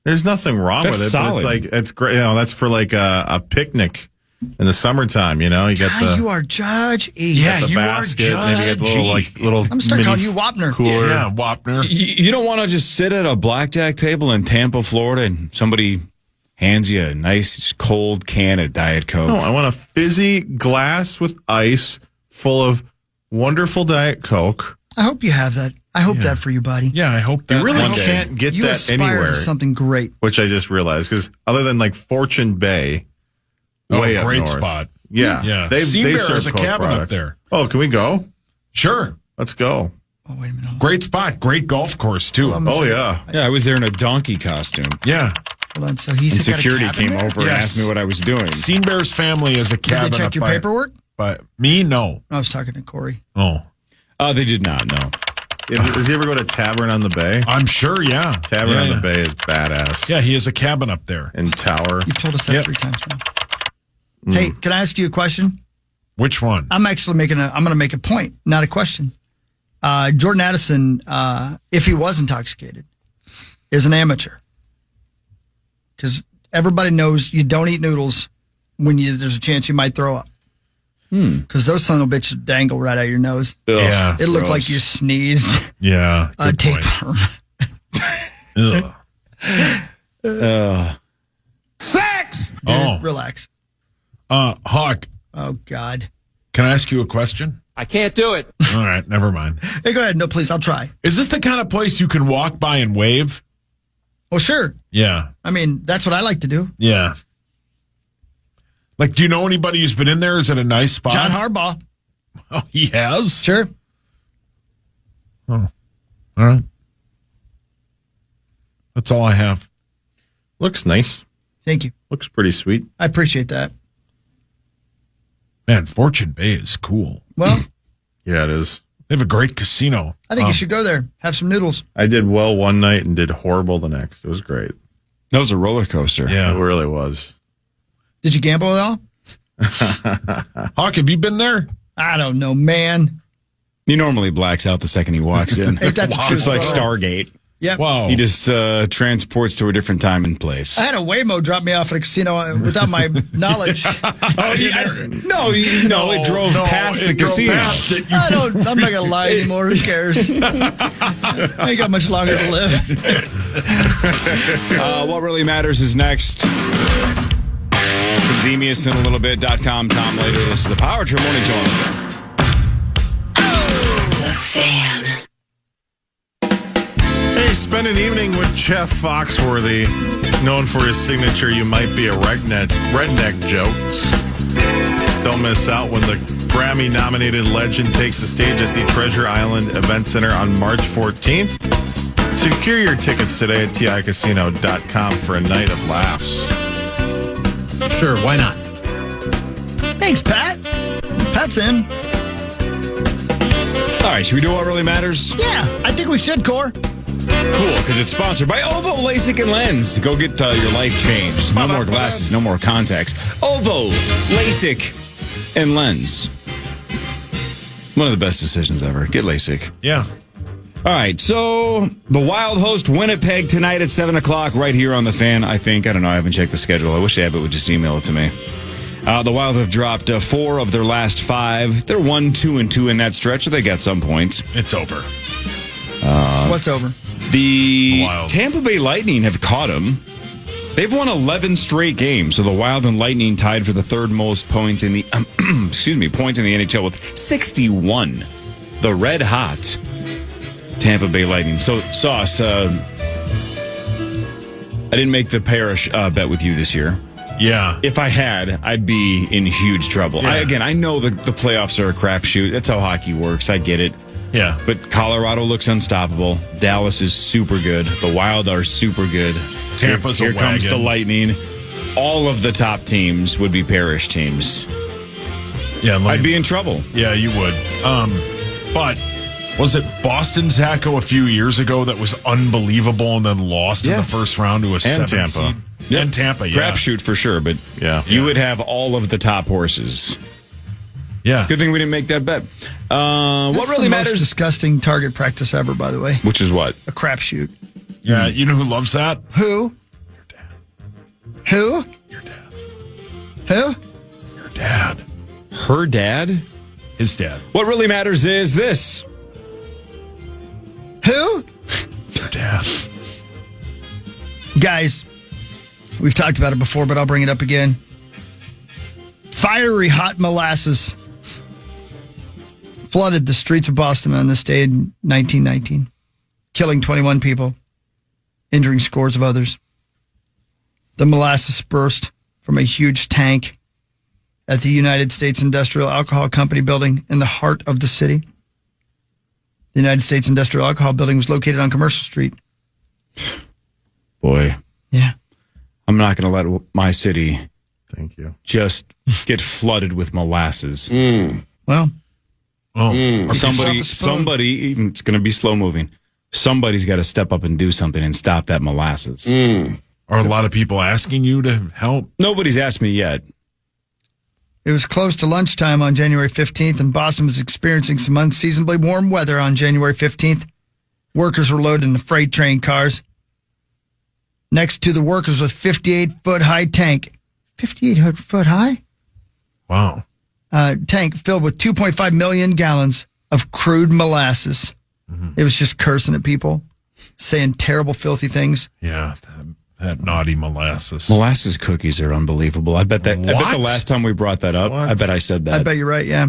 There's nothing wrong That's with it. solid. But it's like it's great. You know, that's for like a picnic in the summertime. You know, you get God, the you are judgy. Yeah, the you basket. are Maybe you get the little little. I'm starting mini calling you Wapner. Cooler. Yeah, Wapner. You don't want to just sit at a blackjack table in Tampa, Florida, and somebody hands you a nice cold can of Diet Coke. No, I want a fizzy glass with ice full of wonderful Diet Coke. I hope you have that. I hope that for you, buddy. Yeah, I hope that. You really one day. can't get You that aspire anywhere. to something great. Which I just realized because other than like Fortune Bay, way up great north. spot. Yeah, Yeah. They Seabear serve has a Coke cabin up products. there. Oh, can we go? Sure. Let's go. Oh, wait a minute. Great spot. Great golf course, too. Oh yeah. Yeah, I was there in a donkey costume. Yeah. Hold on. So he's And got a security cabin came there? over and Yes. asked me what I was doing. Scene Bear's family is a Did cabin they check up your by- paperwork? But me, no. I was talking to Corey. Oh. They did not, no. Does he ever go to Tavern on the Bay? I'm sure, yeah. Tavern yeah, on the yeah. Bay is badass. Yeah, he has a cabin up there. And Tower. You've told us that Yep. 3 times now. Hey, can I ask you a question? Which one? I'm actually I'm going to make a point, not a question. Jordan Addison, if he was intoxicated, is an amateur. Because everybody knows you don't eat noodles when there's a chance you might throw up. Because those son of a bitches dangle right out of your nose. Yeah. It looked gross. like you sneezed. Yeah. Good point. Tapeworm. Ugh. Sex! Oh. Relax. Hawk, Oh, God. can I ask you a question? I can't do it. All right, never mind. Hey, go ahead. No, please. I'll try. Is this the kind of place you can walk by and wave? Well, sure. Yeah. I mean, that's what I like to do. Yeah. Like, do you know anybody who's been in there? Is it a nice spot? John Harbaugh. Oh, he has? Sure. Oh. All right. That's all I have. Looks nice. Thank you. Looks pretty sweet. I appreciate that. Man, Fortune Bay is cool. Well, Yeah, it is. They have a great casino. I think you should go there. Have some noodles. I did well one night and did horrible the next. It was great. That was a roller coaster. It Yeah. really was. Did you gamble at all? Hawk, have you been there? I don't know, man. He normally blacks out the second he walks in. Ain't that the truth, It's like bro? Stargate. Yep. Whoa. He just transports to a different time and place. I had a Waymo drop me off at a casino without my knowledge. No, it drove past the casino. I'm not going to lie anymore. Who cares? I ain't got much longer to live. What really matters is next. Zemius in a little bit. .com, Tom later. This is the Power Trip Morning Show. The Fan. Hey, spend an evening with Jeff Foxworthy, known for his signature "You Might Be a Redneck" jokes. Don't miss out when the Grammy-nominated legend takes the stage at the Treasure Island Event Center on March 14th. Secure your tickets today at TICasino.com for a night of laughs. Sure, why not? Thanks, Pat. Pat's in. All right, should we do what really matters? Yeah, I think we should, Core. Cool, because it's sponsored by OVO LASIK and Lens. Go get your life changed. No more glasses, no more contacts. OVO LASIK and Lens. One of the best decisions ever. Get LASIK. Yeah. All right, so the Wild host Winnipeg tonight at 7 o'clock right here on The Fan, I think. I don't know. I haven't checked the schedule. I wish Abbott would just email it to me. The Wild have dropped 4 of their last 5. They're 1-2-2 in that stretch, so they got some points. It's over. What's over? The Wild. Tampa Bay Lightning have caught them. They've won 11 straight games, so the Wild and Lightning tied for the third most points in the points in the NHL with 61. The red hot Tampa Bay Lightning. So, Sauce, I didn't make the Parrish bet with you this year. Yeah. If I had, I'd be in huge trouble. Yeah. I know the playoffs are a crapshoot. That's how hockey works. I get it. Yeah. But Colorado looks unstoppable. Dallas is super good. The Wild are super good. Tampa's here a comes wagon. the Lightning. All of the top teams would be Parrish teams. Yeah, I'd be in trouble. Yeah, you would. But was it Boston Zacho a few years ago that was unbelievable and then lost in the first round to a 7 Tampa. seed? And Tampa, yeah. Crapshoot for sure, but you would have all of the top horses. Yeah. Good thing we didn't make that bet. What That's really the matters? most disgusting target practice ever, by the way. Which is what? A crapshoot. Yeah, you know who loves that? Who? Your dad. Who? Your dad. Who? Your dad. Her dad? His dad. What really matters is this. Who? Your dad. Guys, we've talked about it before, but I'll bring it up again. Fiery hot molasses flooded the streets of Boston on this day in 1919, killing 21 people, injuring scores of others. The molasses burst from a huge tank at the United States Industrial Alcohol Company building in the heart of the city. The United States Industrial Alcohol Building was located on Commercial Street. Boy. Yeah. I'm not going to let my city Thank you. just get flooded with molasses. Well, Or somebody, it's going to be slow moving. Somebody's got to step up and do something and stop that molasses. Are a lot of people asking you to help? Nobody's asked me yet. it was close to lunchtime on January 15th, and Boston was experiencing some unseasonably warm weather on January 15th. Workers were loaded into freight train cars. Next to the workers was a 58-foot high tank. 58-foot high? Wow. Tank filled with 2.5 million gallons of crude molasses. Mm-hmm. It was just cursing at people, saying terrible, filthy things. Yeah, that naughty molasses. Molasses cookies are unbelievable. I bet the last time we brought that up, I bet I said that. I bet you're right, yeah.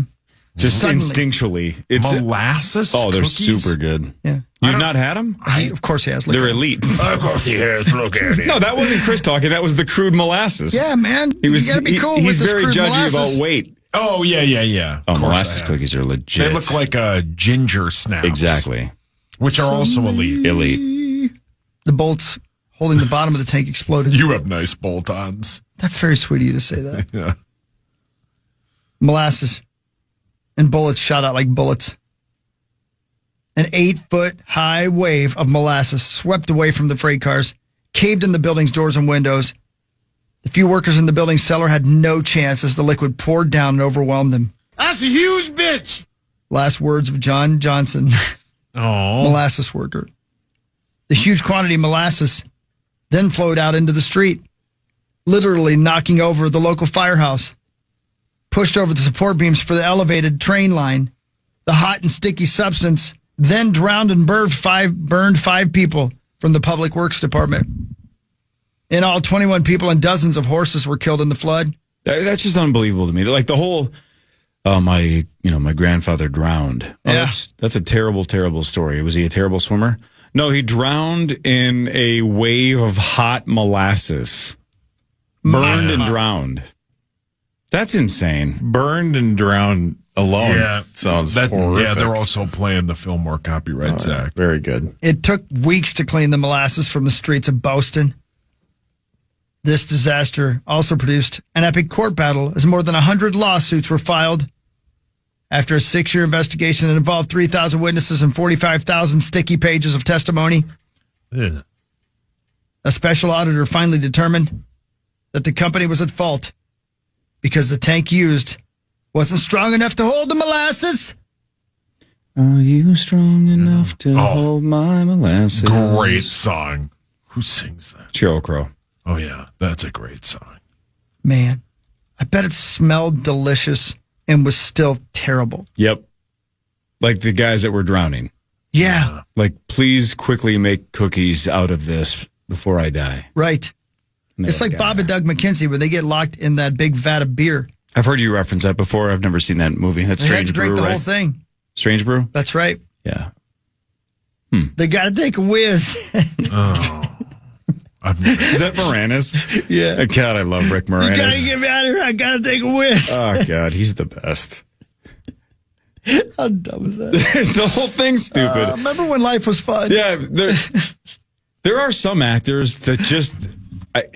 Just Suddenly. Instinctually. It's molasses Oh, they're cookies? super good. Yeah. You've not had them? Of course he has. They're elite. Of course he has. Look at it. No, that wasn't Chris talking. That was the crude molasses. Yeah, man. You gotta be cool with he's this very crude judgy molasses. about weight. Oh, yeah. Oh, Of course molasses I have. cookies are legit. They look like ginger snaps. Exactly. Which are also elite. Elite. The bolts holding the bottom of the tank exploded. You have nice bolt-ons. That's very sweet of you to say that. Yeah. Molasses and bullets shot out like bullets. An 8-foot high wave of molasses swept away from the freight cars, caved in the building's doors and windows. The few workers in the building's cellar had no chance as the liquid poured down and overwhelmed them. That's a huge bitch. Last words of John Johnson, Oh. molasses worker. The huge quantity of molasses then flowed out into the street, literally knocking over the local firehouse, pushed over the support beams for the elevated train line. The hot and sticky substance then drowned and burned five people from the Public Works Department. In all, 21 people and dozens of horses were killed in the flood. That's just unbelievable to me. Like the whole, my grandfather drowned. Oh, Yeah. That's a terrible, terrible story. Was he a terrible swimmer? No, he drowned in a wave of hot molasses. Burned and drowned. That's insane. Burned and drowned alone. Sounds horrific. Yeah, they're also playing the Fillmore Copyrights Act. Very good. It took weeks to clean the molasses from the streets of Boston. This disaster also produced an epic court battle as more than 100 lawsuits were filed. After a 6-year investigation that involved 3,000 witnesses and 45,000 sticky pages of testimony, Yeah. a special auditor finally determined that the company was at fault because the tank used wasn't strong enough to hold the molasses. Are you strong enough to hold my molasses? Great song. Who sings that? Sheryl Crow. Oh, yeah. That's a great song. Man, I bet it smelled delicious and was still terrible. Yep. Like the guys that were drowning. Yeah, Like, please quickly make cookies out of this before I die. right. And It's they're like Bob and Doug McKenzie when they get locked in that big vat of beer. I've heard you reference that before. I've never seen that movie. That's They had Strange to drink Brew, the right? whole thing. Strange Brew? That's right. Yeah. They got to take a whiz. Is that Moranis? Yeah. God, I love Rick You got to Moranis. get me out of here. I got to take a whiz. Oh, God, he's the best. How dumb is that? The whole thing's stupid. Remember when life was fun? Yeah, there are some actors that just,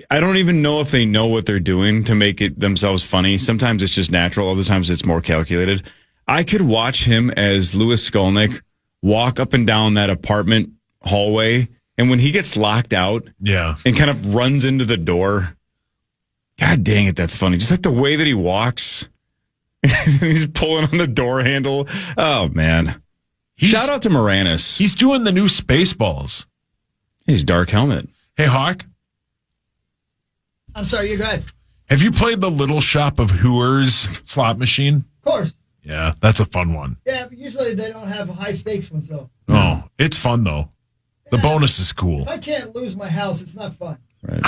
I don't even know if they know what they're doing to make it themselves funny. Sometimes it's just natural. Other times it's more calculated. I could watch him as Louis Skolnick walk up and down that apartment hallway, and when he gets locked out Yeah. and kind of runs into the door, God dang it, that's funny. Just like the way that he walks. He's pulling on the door handle. Oh, man. Shout out to Moranis. He's doing the new Spaceballs. He's Dark Helmet. Hey, Hawk, I'm sorry, you go ahead. have you played the Little Shop of Hooers slot machine? Of course. Yeah, that's a fun one. Yeah, but usually they don't have high stakes ones, though. Oh, it's fun, though. The bonus is cool. If I can't lose my house, it's not fun. Right.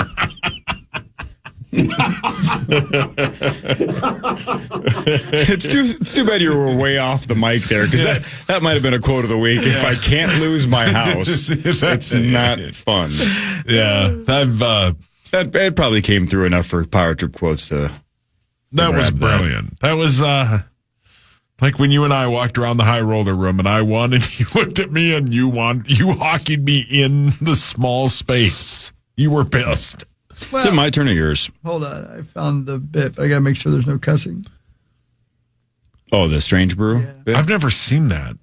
It's too bad you were way off the mic there, because that might have been a quote of the week. If I can't lose my house, it's not fun. Yeah, It probably came through enough for Power Trip quotes to that was grab that. brilliant. That was like when you and I walked around the high roller room and I won and you looked at me and you hockeyed me in the small space. You were pissed. Well, Is it my turn or yours? hold on. I found the bit. I got to make sure there's no cussing. Oh, the Strange Brew? bit? I've never seen that.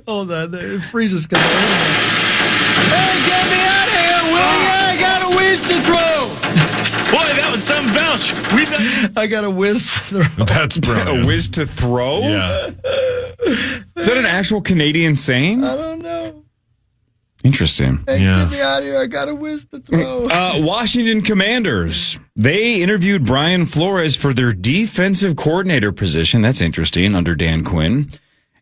Hold on. It freezes because I Hey, get me out of here, Willie! I got a whiz to throw! Boy, that was some belch. I got a whiz throw. That's brilliant. A whiz to throw? Yeah. Is that an actual Canadian saying? I don't know. Interesting. Hey, Yeah. get me out of here. I got a whiz to throw. Washington Commanders. They interviewed Brian Flores for their defensive coordinator position. That's interesting, under Dan Quinn.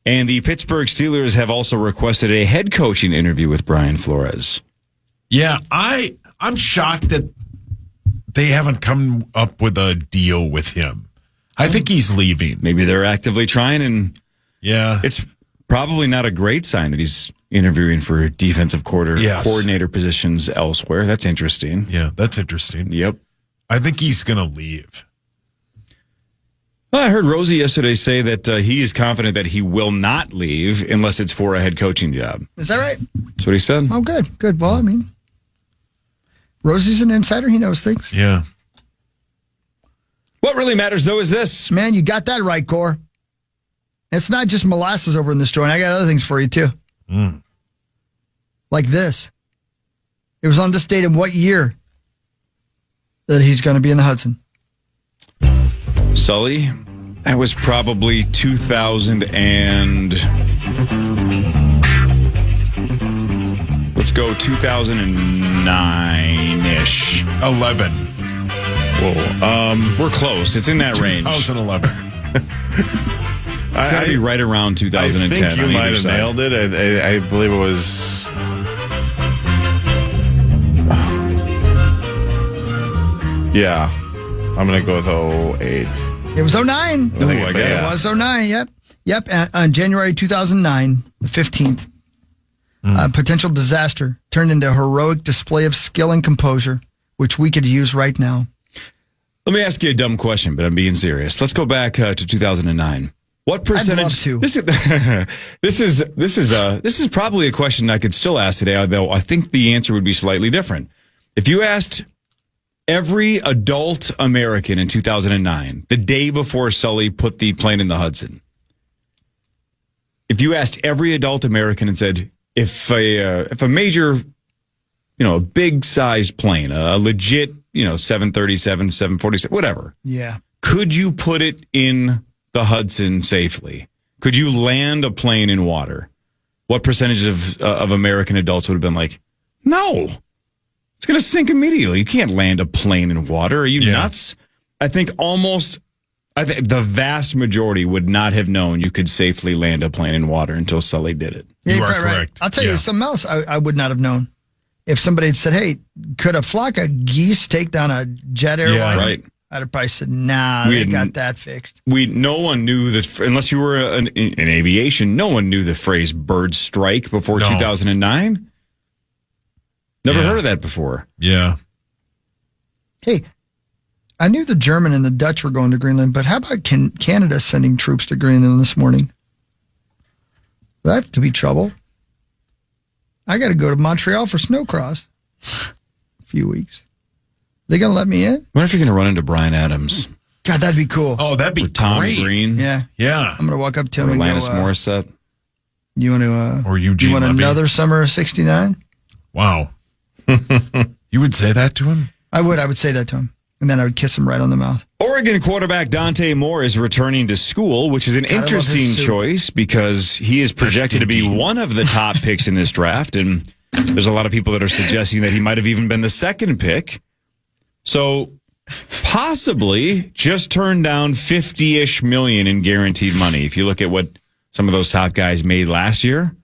And the Pittsburgh Steelers have also requested a head coaching interview with Brian Flores. Yeah, I'm shocked that they haven't come up with a deal with him. I think he's leaving. Maybe they're actively trying, and Yeah. it's probably not a great sign that he's interviewing for defensive coordinator positions elsewhere. That's interesting. Yeah, that's interesting. Yep. I think he's going to leave. Well, I heard Rosie yesterday say that he is confident that he will not leave unless it's for a head coaching job. Is that right? That's what he said. Oh, good. Good. Well, I mean, Rosie's an insider. He knows things. Yeah. What really matters, though, is this. Man, you got that right, Core. It's not just molasses over in this joint. I got other things for you, too. Like this. It was on this date in what year? that he's going to be in the Hudson? Sully, that was probably 2000 and... Let's go 2009-ish. 11. Whoa. We're close. It's in that range. 2011. It's got to be right around 2010. I think you might have nailed it. I believe it was... Yeah. I'm going to go with 08. It was 09. It was 09, yep. On January 2009, the 15th, a potential disaster turned into a heroic display of skill and composure, which we could use right now. Let me ask you a dumb question, but I'm being serious. Let's go back to 2009. What percentage? I'd love to. This is probably a question I could still ask today, although I think the answer would be slightly different. If you asked every adult American in 2009, the day before Sully put the plane in the Hudson, if you asked every adult American and said, if a major, a big sized plane, a legit, 737, 747, whatever. Yeah. Could you put it in the Hudson safely? Could you land a plane in water? What percentage of American adults would have been like, no, it's going to sink immediately. You can't land a plane in water. Are you nuts? I think the vast majority would not have known you could safely land a plane in water until Sully did it. Yeah, you are right. correct. I'll tell you something else I would not have known. If somebody had said, hey, could a flock of geese take down a jet airliner? Yeah, right. I'd have probably said, nah, they got that fixed. No one knew that, unless you were in aviation, no one knew the phrase bird strike before 2009. Never heard of that before. Yeah. Hey, I knew the German and the Dutch were going to Greenland, but how about Canada sending troops to Greenland this morning? That could be trouble. I got to go to Montreal for snowcross. A few weeks. They going to let me in? I wonder if you're going to run into Bryan Adams. God, that'd be cool. Oh, that'd be Or Tom great. Green. Yeah. Yeah. I'm going to walk up to him Or and Alanis go, Morissette. you want to, Or Eugene you want Levy. another summer of 69? Wow. You would say that to him? I would say that to him. And then I would kiss him right on the mouth. Oregon quarterback Dante Moore is returning to school, which is an God, I love his interesting suit. choice because he is projected to be indeed. one of the top picks in this draft. And there's a lot of people that are suggesting that he might have even been the second pick. So possibly just turned down 50-ish million in guaranteed money. If you look at what some of those top guys made last year,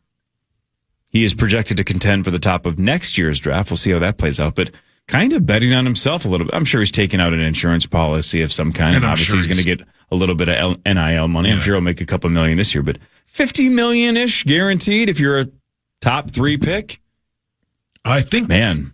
he is projected to contend for the top of next year's draft. We'll see how that plays out. But kind of betting on himself a little bit. I'm sure he's taking out an insurance policy of some kind. And obviously he's going to get a little bit of NIL money. I'm sure he'll make a couple million this year. But 50 million-ish guaranteed if you're a top 3 pick? I think... Man.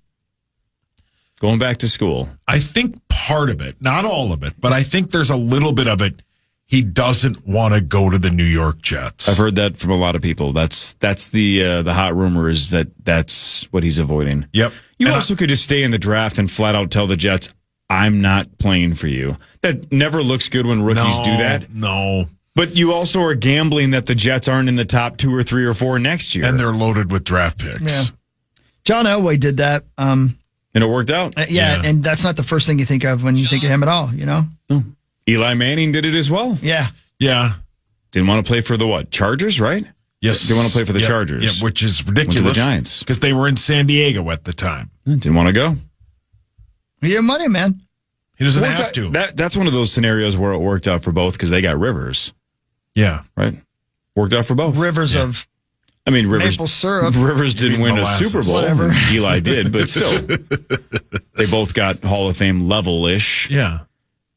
Going back to school. I think part of it, not all of it, but I think there's a little bit of it. He doesn't want to go to the New York Jets. I've heard that from a lot of people. That's the hot rumor is that's what he's avoiding. Yep. You also could just stay in the draft and flat out tell the Jets, I'm not playing for you. That never looks good when rookies do that. No. But you also are gambling that the Jets aren't in the top 2 or 3 or 4 next year. And they're loaded with draft picks. Yeah. John Elway did that. And it worked out. Yeah, and that's not the first thing you think of when you think of him at all, No. Eli Manning did it as well. Yeah. Yeah. Didn't want to play for the Chargers, right? Yes. Didn't want to play for the Chargers. Yeah, which is ridiculous. Went to the Giants. Because they were in San Diego at the time. Didn't want to go. He had money, man. He doesn't have to. That's one of those scenarios where it worked out for both because they got Rivers. Yeah. Right? Worked out for both. Rivers of Rivers, maple syrup. Rivers didn't win molasses. a Super Bowl. Whatever. Eli did, but still. They both got Hall of Fame level-ish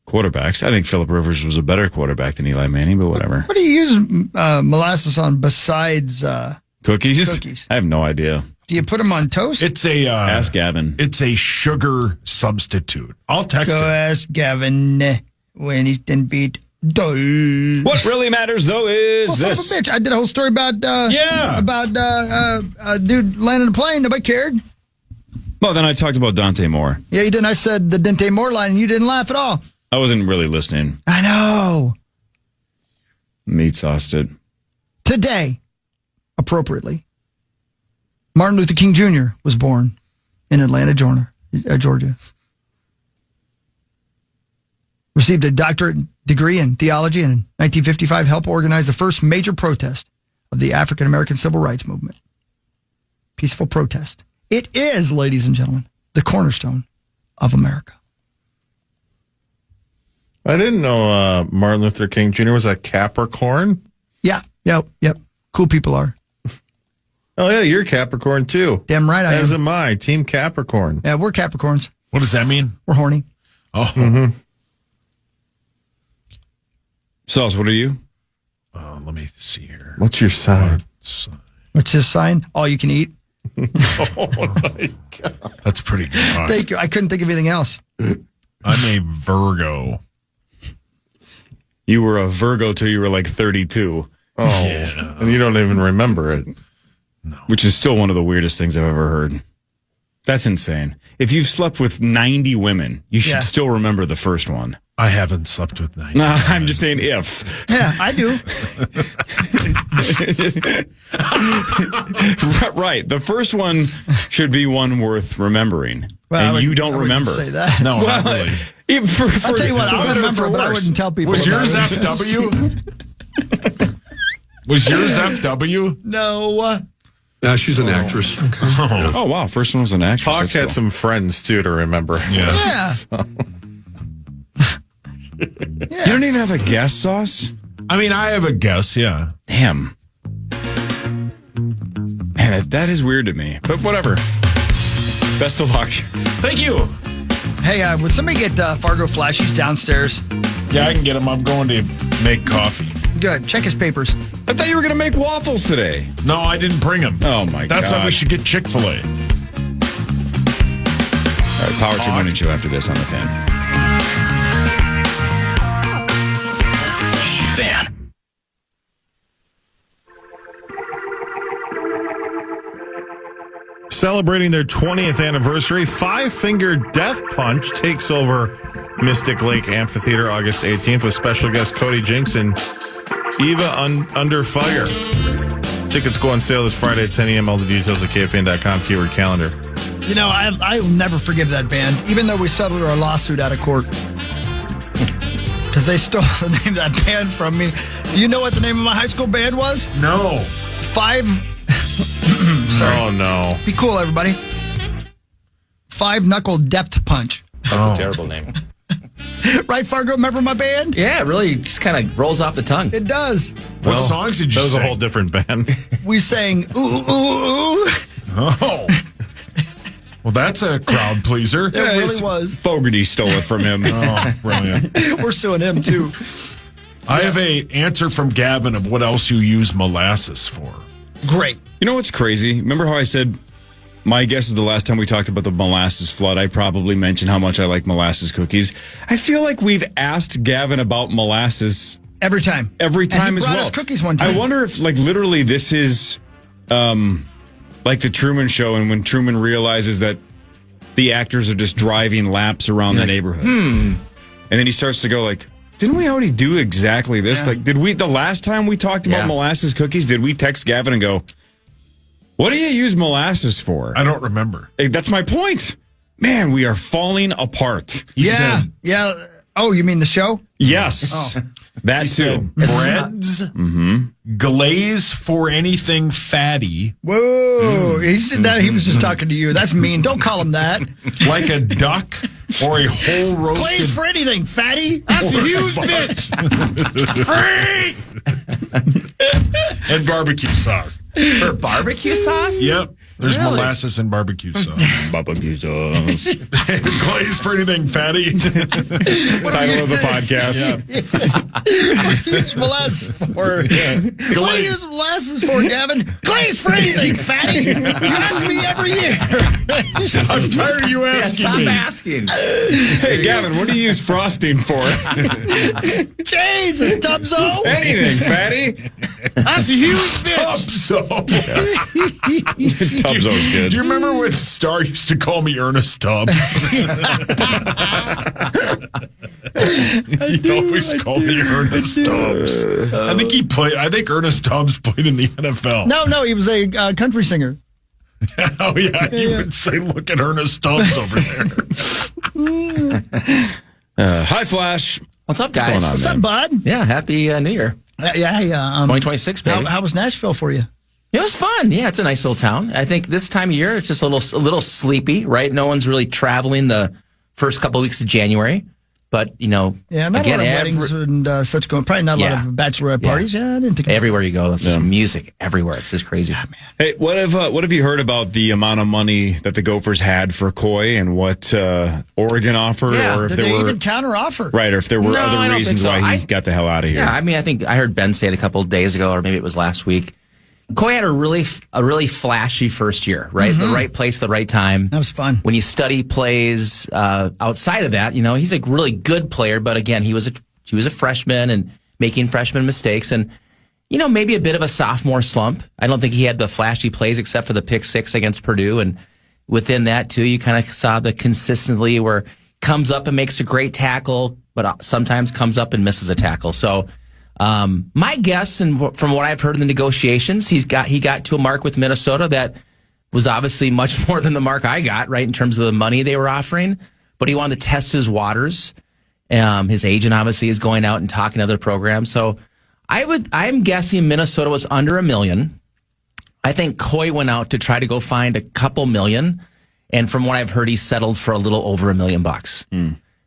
quarterbacks. I think Phillip Rivers was a better quarterback than Eli Manning, but whatever. What do you use molasses on besides Cookies? I have no idea. Do you put them on toast? It's a... Ask Gavin. It's a sugar substitute. I'll text Go him. ask Gavin when he's been beat. What really matters, though, is Son of a this. bitch. I did a whole story about dude landing a plane. Nobody cared. Well, then I talked about Dante Moore. Yeah, you didn't. I said the Dante Moore line, and you didn't laugh at all. I wasn't really listening. I know. Meat sauced it. Today, appropriately, Martin Luther King Jr. was born in Atlanta, Georgia. Received a doctorate degree in theology and in 1955 helped organize the first major protest of the African American Civil Rights Movement. Peaceful protest. It is, ladies and gentlemen, the cornerstone of America. I didn't know Martin Luther King Jr. was a Capricorn. Yeah, yep. Cool people are. Oh, yeah, you're Capricorn, too. Damn right I am. As am I, Team Capricorn. Yeah, we're Capricorns. What does that mean? We're horny. Oh. Mm-hmm. Sauce, what are you? Let me see here. What's your sign? What's his sign? All you can eat. Oh, my God. That's pretty good. Thank you. I couldn't think of anything else. I'm a Virgo. You were a Virgo till you were like 32. Oh, yeah. And you don't even remember it. No. Which is still one of the weirdest things I've ever heard. That's insane. If you've slept with 90 women, you should still remember the first one. I haven't slept with 90. No, I'm just saying if. Yeah, I do. Right. The first one should be one worth remembering. Well, and you don't remember. Say that. No, not really. I'll tell you what, I'll remember, but I wouldn't tell people. Was yours FW? Was yours FW? No. She's an actress. Okay. Oh, wow. First one was an actress. Hawk had some friends, too, to remember. Yeah. So. You don't even have a guess, Sauce? I mean, I have a guess, yeah. Damn. Man, that is weird to me. But whatever. Best of luck. Thank you. Hey, would somebody get Fargo Flashies downstairs? Yeah, I can get him. I'm going to make coffee. Good. Check his papers. I thought you were going to make waffles today. No, I didn't bring them. Oh, my God. That's how we should get Chick-fil-A. All right, Power Trip Morning Show after this on the Fan. Celebrating their 20th anniversary, Five Finger Death Punch takes over Mystic Lake Amphitheater August 18th with special guest Cody Jinks and Eva Under Fire. Tickets go on sale this Friday at 10 a.m. All the details at KFAN.com, keyword calendar. You know, I'll never forgive that band, even though we settled our lawsuit out of court. Because they stole the name of that band from me. You know what the name of my high school band was? No. Sorry. Oh, no. Be cool, everybody. Five Knuckle Depth Punch. That's a terrible name. Right, Fargo? Remember my band? Yeah, it really just kind of rolls off the tongue. It does. What songs did you sing? That was sing? a whole different band. We sang, ooh, ooh, ooh. Oh. Well, that's a crowd pleaser. It really was. Fogarty stole it from him. Oh, brilliant. We're suing him, too. I have a answer from Gavin of what else you use molasses for. Great. You know what's crazy? Remember how I said my guess is the last time we talked about the molasses flood, I probably mentioned how much I like molasses cookies. I feel like we've asked Gavin about molasses every time. Every time and he as brought well. us cookies one time. I wonder if, like, literally this is like the Truman Show, and when Truman realizes that the actors are just driving laps around the neighborhood. And then he starts to go like, didn't we already do exactly this? Yeah. Like, did we, the last time we talked about molasses cookies, did we text Gavin and go, what do you use molasses for? I don't remember. Hey, that's my point. Man, we are falling apart. He said, Yeah. Oh, you mean the show? Yes. Oh. That too. breads, glaze for anything fatty, Whoa. He was just talking to you. That's mean. Don't call him that. like a duck or a whole roasted. Plays for anything, fatty. That's a huge bit. And barbecue sauce. For barbecue sauce? Yep. There's Really? molasses and barbecue sauce. Barbecue sauce. Glaze for anything fatty. Title of the podcast. What do you use molasses for? What do you use molasses for, Gavin? Glaze for anything, fatty. You ask me every year. I'm tired of you asking Stop me. asking. Hey, Gavin, what do you use frosting for? Jesus, Tubzo. Anything, fatty. That's a huge bit. Tubzo. Tubzo's good. Do you remember when Star used to call me Ernest Tubbs? He always called me Ernest Tubbs. I think Ernest Tubbs played in the NFL. No, he was a country singer. Oh, yeah. You would say, look at Ernest Tubbs over there. Hi, Flash. What's up, guys? going on, What's up, bud? Yeah, happy New Year. Yeah, 2026, baby. How was Nashville for you? It was fun. Yeah, it's a nice little town. I think this time of year, it's just a little sleepy, right? No one's really traveling the first couple of weeks of January. But, Yeah, not again, a lot of weddings and such going. Probably not a lot of bachelorette parties. Yeah, I didn't think everywhere you go, there's just music everywhere. It's just crazy. Yeah, man. Hey, what have you heard about the amount of money that the Gophers had for Coy and what Oregon offered? Yeah. Or if Did there they were even counter offer? right, or if there were No, I other don't reasons think so. why he got the hell out of here? Yeah, I mean, I think I heard Ben say it a couple of days ago, or maybe it was last week. Coy had a really flashy first year, right? The right place, the right time. That was fun. When you study plays outside of that, he's a really good player, but again, he was a freshman and making freshman mistakes, and maybe a bit of a sophomore slump. I don't think he had the flashy plays except for the pick 6 against Purdue, and within that too, you kind of saw the consistently where comes up and makes a great tackle, but sometimes comes up and misses a tackle. So. My guess, and from what I've heard in the negotiations, he got to a mark with Minnesota that was obviously much more than the mark I got, right, in terms of the money they were offering. But he wanted to test his waters. His agent obviously is going out and talking to other programs. So I'm guessing Minnesota was under $1 million. I think Coy went out to try to go find a couple million, and from what I've heard, he settled for a little over $1 million.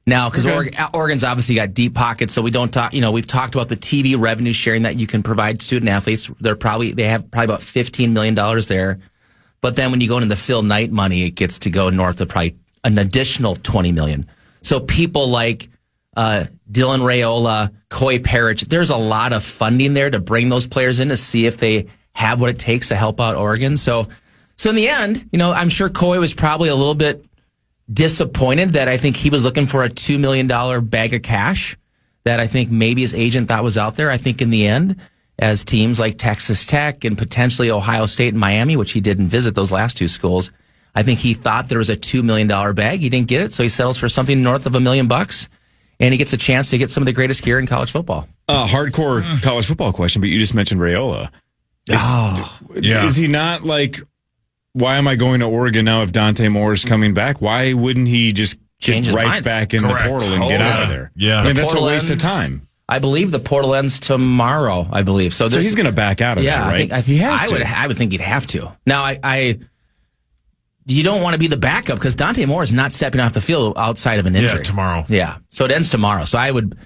Now, because Oregon's obviously got deep pockets, so we don't talk. We've talked about the TV revenue sharing that you can provide student athletes. They have probably about $15 million there, but then when you go into the Phil Knight money, it gets to go north of probably an additional $20 million. So people like Dylan Raiola, Coy Parrish, there's a lot of funding there to bring those players in to see if they have what it takes to help out Oregon. So in the end, I'm sure Coy was probably a little bit disappointed that I think he was looking for a $2 million bag of cash that I think maybe his agent thought was out there. I think in the end, as teams like Texas Tech and potentially Ohio State and Miami, which he didn't visit those last two schools, I think he thought there was a $2 million bag. He didn't get it, so he settles for something north of $1 million, and he gets a chance to get some of the greatest gear in college football. Hardcore college football question, but you just mentioned Raiola. Is he not like... Why am I going to Oregon now if Dante Moore is coming back? Why wouldn't he just get right back in the portal and get out of there? Yeah. I mean, that's a waste of time. I believe the portal ends tomorrow, I believe. So he's going to back out of there, right? I would think he'd have to. Now, you don't want to be the backup because Dante Moore is not stepping off the field outside of an injury. Yeah, tomorrow. Yeah. So it ends tomorrow. So I would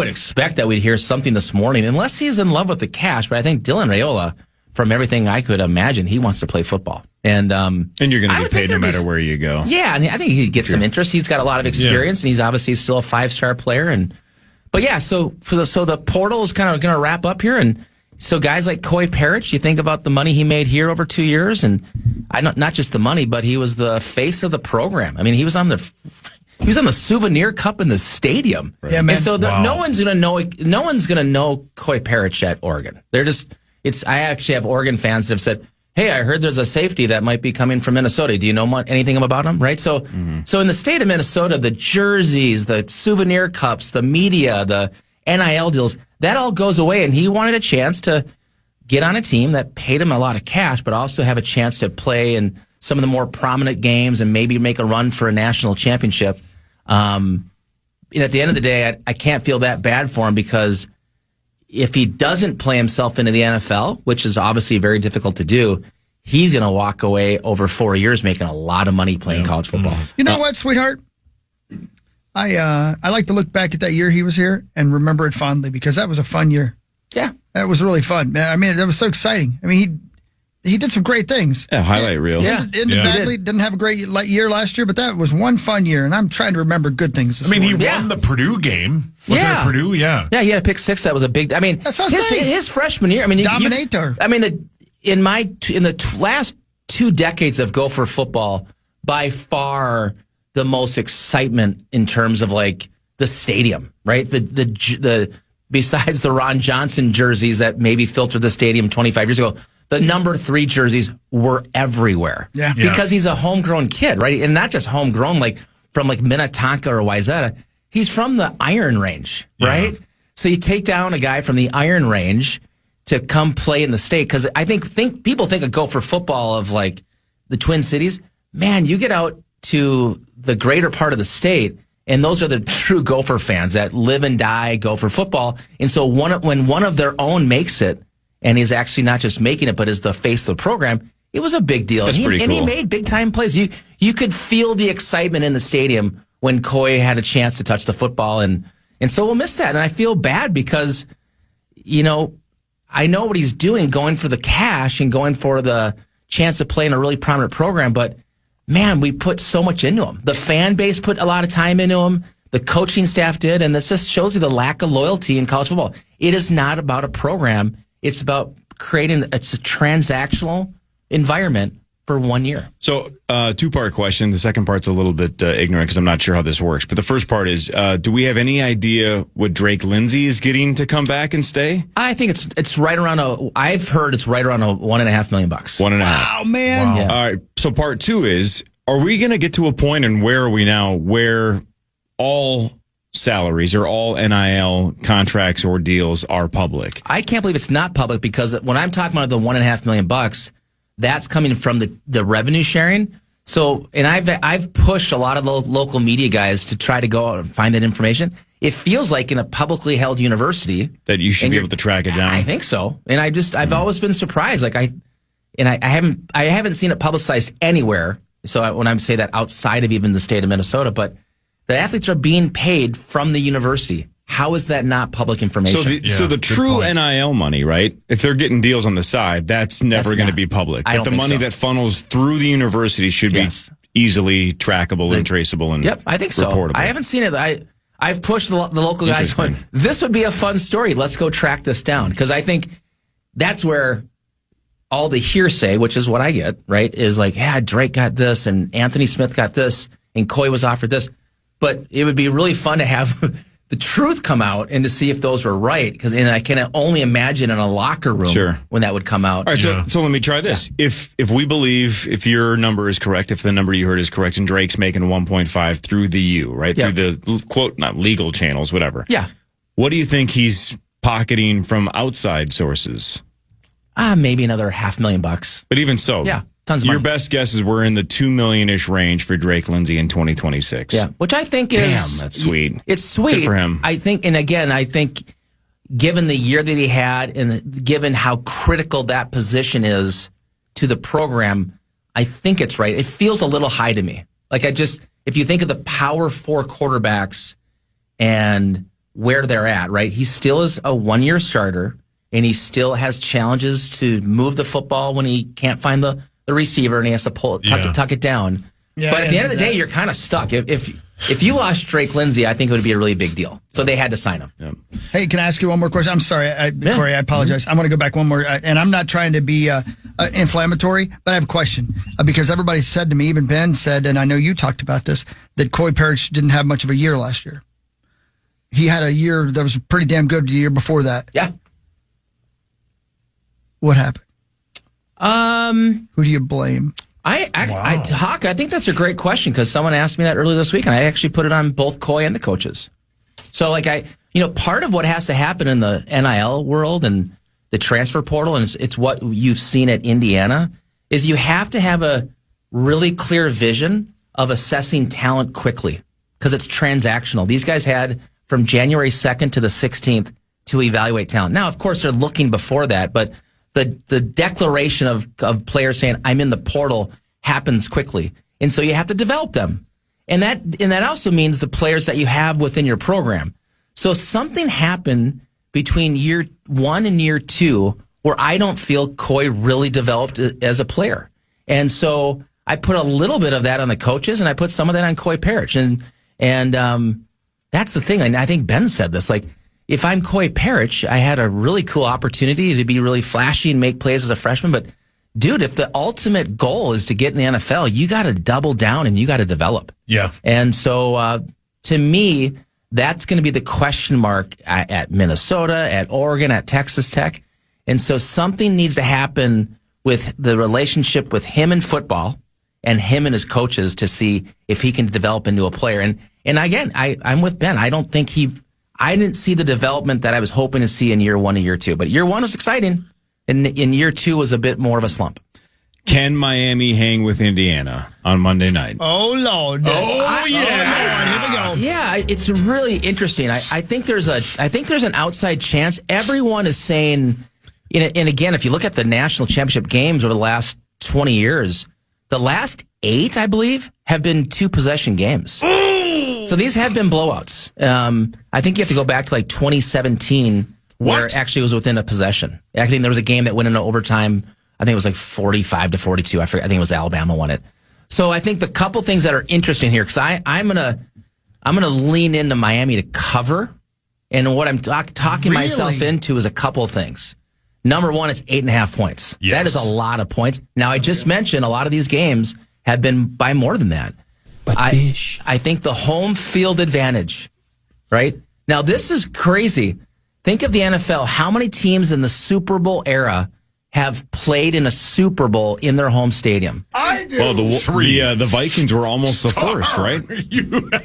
expect that we'd hear something this morning, unless he's in love with the cash. But I think Dylan Raiola, from everything I could imagine, he wants to play football. And you're going to get paid no matter where you go. Yeah, and I think he'd get some interest. He's got a lot of experience, and he's obviously still a 5-star player. But yeah, so the portal is kind of going to wrap up here, and so guys like Coy Parrish, you think about the money he made here over 2 years, and not just the money, but he was the face of the program. I mean, he was on the souvenir cup in the stadium. Right. Yeah, man. And so no one's going to know Coy Parrish at Oregon. I actually have Oregon fans that have said, hey, I heard there's a safety that might be coming from Minnesota. Do you know anything about him? Right? So in the state of Minnesota, the jerseys, the souvenir cups, the media, the NIL deals, that all goes away. And he wanted a chance to get on a team that paid him a lot of cash, but also have a chance to play in some of the more prominent games and maybe make a run for a national championship. And at the end of the day, I can't feel that bad for him because if he doesn't play himself into the NFL, which is obviously very difficult to do, he's going to walk away over 4 years making a lot of money playing college football. You know what, sweetheart? I like to look back at that year he was here and remember it fondly because that was a fun year. Yeah. That was really fun. I mean, that was so exciting. I mean, he did some great things. Yeah, highlight reel. Yeah. Didn't have a great year last year, but that was one fun year, and I'm trying to remember good things. He won the Purdue game. Was it Purdue? Yeah. Yeah, he had a pick 6. That was a big. I mean, that's what I'm saying. His freshman year. I mean, Dominator. In the last 2 decades of Gopher football, by far the most excitement in terms of like the stadium, right? The besides the Ron Johnson jerseys that maybe filtered the stadium 25 years ago. The number 3 jerseys were everywhere. Yeah. Because he's a homegrown kid, right? And not just homegrown, like from like Minnetonka or Wayzata. He's from the Iron Range, right? Yeah. So you take down a guy from the Iron Range to come play in the state. Because I think people think of Gopher football of like the Twin Cities. Man, you get out to the greater part of the state And those are the true Gopher fans that live and die Gopher football. And so when one of their own makes it, and he's actually not just making it, but is the face of the program, it was a big deal. That's pretty cool. And he made big time plays. You could feel the excitement in the stadium when Coy had a chance to touch the football, and so we'll miss that. And I feel bad because, I know what he's doing, going for the cash and going for the chance to play in a really prominent program, but man, we put so much into him. The fan base put a lot of time into him. The coaching staff did, and this just shows you the lack of loyalty in college football. It is not about a program. It's about it's a transactional environment for 1 year. So, two-part question. The second part's a little bit ignorant because I'm not sure how this works. But the first part is, do we have any idea what Drake Lindsay is getting to come back and stay? I think it's right around I've heard it's right around $1.5 million. $1.5. Wow, man. Wow. Yeah. All right. So part two is, are we going to get to a point, and where are we now, where all salaries or all NIL contracts or deals are public? I can't believe it's not public, because when I'm talking about the $1.5 million, that's coming from the revenue sharing. So, and I've pushed a lot of the local media guys to try to go out and find that information. It feels like in a publicly held university that you should be able to track it down. I think so. And I've always been surprised. Like I haven't seen it publicized anywhere. So when I say that, outside of even the state of Minnesota, but the athletes are being paid from the university. How is that not public information? So the true NIL money, right? If they're getting deals on the side, that's never going to be public. I don't But the think money so. that funnels through the university should be easily trackable and traceable and I think so. reportable. I haven't seen it. I've pushed the local guys going, this would be a fun story. Let's go track this down. Because I think that's where all the hearsay, which is what I get, right, is like, yeah, Drake got this and Anthony Smith got this and Coy was offered this. But it would be really fun to have the truth come out and to see if those were right. And I can only imagine in a locker room when that would come out. All right, so let me try this. Yeah. If we believe, if your number is correct, if the number you heard is correct, and Drake's making 1.5 through the U, right? Through the, quote, not legal channels, whatever. Yeah. What do you think he's pocketing from outside sources? Maybe another $500,000. But even so. Yeah. Tons of money. Your best guess is we're in the $2 million-ish range for Drake Lindsay in 2026. Yeah, which I think is... Damn, that's sweet. It's sweet. Good for him. I think, and again, I think given the year that he had and given how critical that position is to the program, I think it's right. It feels a little high to me. Like if you think of the Power 4 quarterbacks and where they're at, right? He still is a one-year starter, and he still has challenges to move the football when he can't find the receiver and he has to tuck it down. Yeah, but at the end of the day, you're kind of stuck. If you lost Drake Lindsay, I think it would be a really big deal. So they had to sign him. Yeah. Hey, can I ask you one more question? I'm sorry, Corey, I apologize. I want to go back one more, and I'm not trying to be inflammatory, but I have a question. Because everybody said to me, even Ben said, and I know you talked about this, that Coy Parrish didn't have much of a year last year. He had a year that was pretty damn good the year before that. Yeah. What happened? Who do you blame? Hawk, I think that's a great question, because someone asked me that earlier this week, and I actually put it on both Coy and the coaches. So, part of what has to happen in the NIL world and the transfer portal, and it's what you've seen at Indiana, is you have to have a really clear vision of assessing talent quickly, because it's transactional. These guys had from January 2nd to the 16th to evaluate talent. Now, of course, they're looking before that, but the declaration of players saying, I'm in the portal, happens quickly. And so you have to develop them. And that also means the players that you have within your program. So something happened between year 1 and year 2 where I don't feel Coy really developed as a player. And so I put a little bit of that on the coaches, and I put some of that on Coy Parrish. And that's the thing. And I think Ben said this, if I'm Coy Parrish, I had a really cool opportunity to be really flashy and make plays as a freshman. But, dude, if the ultimate goal is to get in the NFL, you got to double down and you got to develop. Yeah. And so, to me, that's going to be the question mark at Minnesota, at Oregon, at Texas Tech. And so something needs to happen with the relationship with him and football and him and his coaches to see if he can develop into a player. And again, I'm with Ben. I didn't see the development that I was hoping to see in year 1 and year 2. But year 1 was exciting, and in year 2 was a bit more of a slump. Can Miami hang with Indiana on Monday night? Oh, Lord. Oh, yeah. Lord. Here we go. Yeah, it's really interesting. I think there's an outside chance. Everyone is saying, and again, if you look at the national championship games over the last 20 years, the last 8, I believe, have been 2-possession games. So these have been blowouts. I think you have to go back to like 2017, where it actually was within a possession. I think there was a game that went into overtime. I think it was like 45-42. I think it was Alabama won it. So I think the couple things that are interesting here, because I'm gonna lean into Miami to cover, and what I'm talking myself into is a couple of things. Number one, it's 8.5 points. Yes. That is a lot of points. Now, I just mentioned a lot of these games have been by more than that. But I think the home field advantage, right? Now, this is crazy. Think of the NFL. How many teams in the Super Bowl era have played in a Super Bowl in their home stadium? I do. Well, the Vikings were almost the first, right?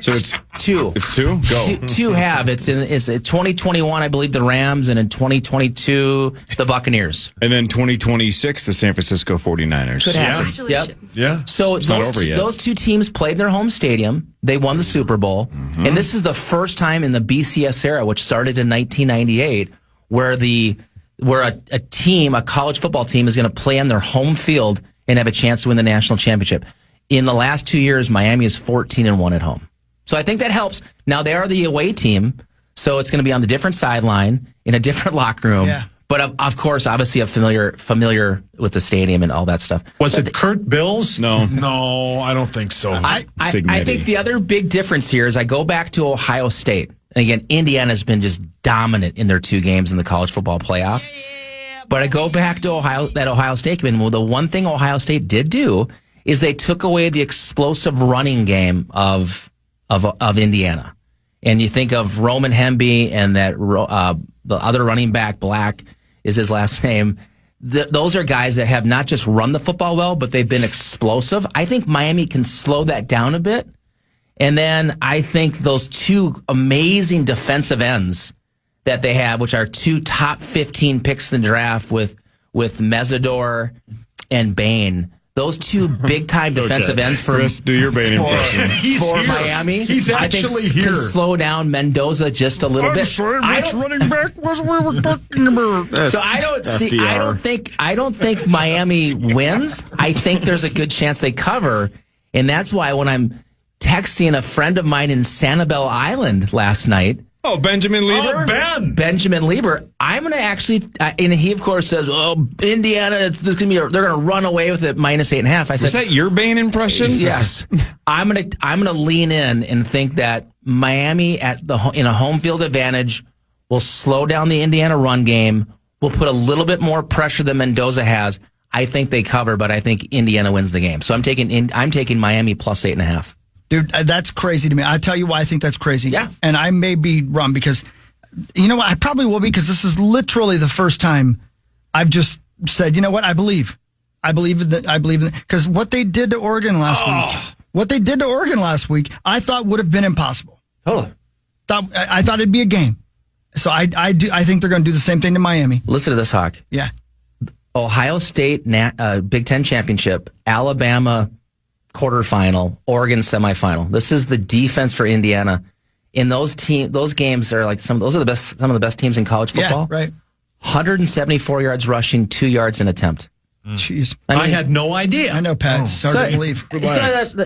So it's 2. It's 2? Go. Two have. It's in 2021, I believe, the Rams, and in 2022, the Buccaneers. And then 2026, the San Francisco 49ers. Could happen. Yep. Yeah. So those 2 teams played in their home stadium. They won the Super Bowl. Mm-hmm. And this is the first time in the BCS era, which started in 1998, where a college football team is going to play on their home field and have a chance to win the national championship. In the last 2 years, Miami is 14-1 at home. So I think that helps. Now, they are the away team, so it's going to be on the different sideline in a different locker room. Yeah. But of course, obviously, familiar with the stadium and all that stuff. Was it Kurt Bills? No, I don't think so. I think the other big difference here is I go back to Ohio State. And again, Indiana's been just dominant in their 2 games in the college football playoff. But I go back to Ohio State game. Well, the one thing Ohio State did do is they took away the explosive running game of Indiana. And you think of Roman Hemby and that the other running back, Black is his last name. Those are guys that have not just run the football well, but they've been explosive. I think Miami can slow that down a bit. And then I think those 2 amazing defensive ends that they have, which are 2 top 15 picks in the draft with Mesidor and Bain. Those 2 big-time defensive ends for Chris, do your Bain impression. For Miami. He's actually here. Can slow down Mendoza just a little bit. Sorry, which running back was we were talking about? So I don't think Miami wins. I think there's a good chance they cover, and that's why when I'm texting a friend of mine in Sanibel Island last night. Oh, Benjamin Lieber? Benjamin Lieber. I'm going to actually, and he of course says, "Oh, Indiana, they're going to run away with it -8.5." I said, "Is that your Bain impression?" Yes. I'm going to lean in and think that Miami in a home field advantage will slow down the Indiana run game. Will put a little bit more pressure than Mendoza has. I think they cover, but I think Indiana wins the game. So I'm taking Miami +8.5. Dude, that's crazy to me. I'll tell you why I think that's crazy. Yeah. And I may be wrong because, you know what, I probably will be because this is literally the first time I've just said, you know what, I believe in that. Because what they did to Oregon last week, I thought would have been impossible. Totally. I thought it'd be a game. So I think they're going to do the same thing to Miami. Listen to this, Hawk. Yeah. Ohio State Big Ten championship, Alabama quarterfinal, Oregon semifinal. This is the defense for Indiana. In those games are like some of the best teams in college football. Yeah, right. 174 yards rushing, 2 yards an attempt. Jeez, I had no idea. I know, Pat. It's hard to believe.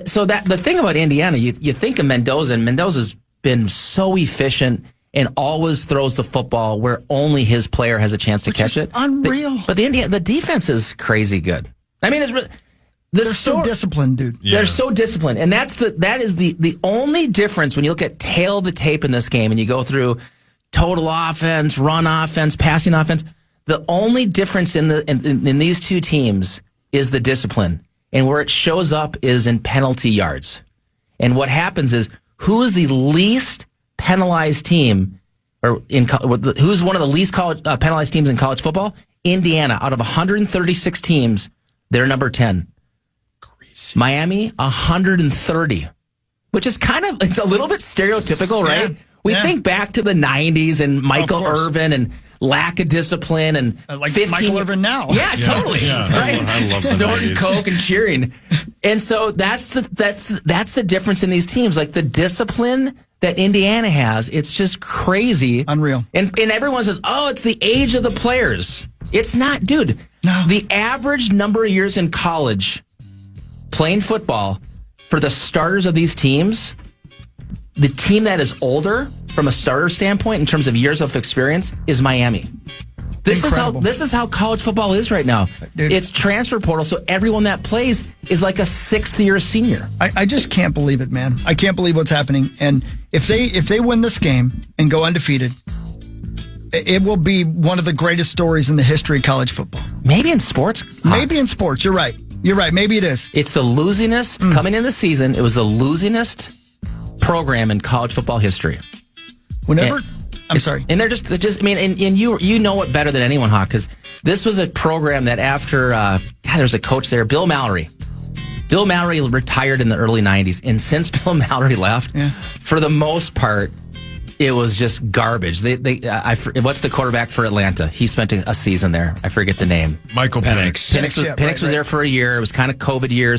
So the thing about Indiana, you think of Mendoza, and Mendoza's been so efficient and always throws the football where only his player has a chance to catch it. Unreal. But the defense is crazy good. I mean, they're so disciplined, dude. Yeah. They're so disciplined, and that is the only difference when you look at tail of the tape in this game, and you go through total offense, run offense, passing offense. The only difference in these 2 teams is the discipline, and where it shows up is in penalty yards. And what happens is who is the least penalized team, who's one of the least penalized teams in college football? Indiana. Out of 136 teams, they're number 10. Miami, 130, which is it's a little bit stereotypical, right? Yeah. We think back to the 90s and Michael Irvin and lack of discipline and like 15. Michael Irvin now. Yeah, totally. Yeah. Right? I love snorting coke and cheering. And so that's the difference in these teams. Like the discipline that Indiana has. It's just crazy. Unreal. And everyone says, oh, it's the age of the players. It's not, dude. No. The average number of years in college playing football for the starters of these teams, the team that is older from a starter standpoint in terms of years of experience is Miami. This is how college football is right now. Dude. It's transfer portal, so everyone that plays is like a 6th-year senior. I just can't believe it, man. I can't believe what's happening. And if they win this game and go undefeated, it will be one of the greatest stories in the history of college football. Maybe in sports. Maybe in sports. You're right. Maybe it is. It's the losingest coming in the season. It was the losingest program in college football history. I'm sorry. And they're just. I mean, and you know it better than anyone, Hawk, because this was a program that after there's a coach there, Bill Mallory. Bill Mallory retired in the early 90s, and since Bill Mallory left, for the most part, it was just garbage. What's the quarterback for Atlanta? He spent a season there. I forget the name. Michael Penix. Penix was there for a year. It was kind of COVID year,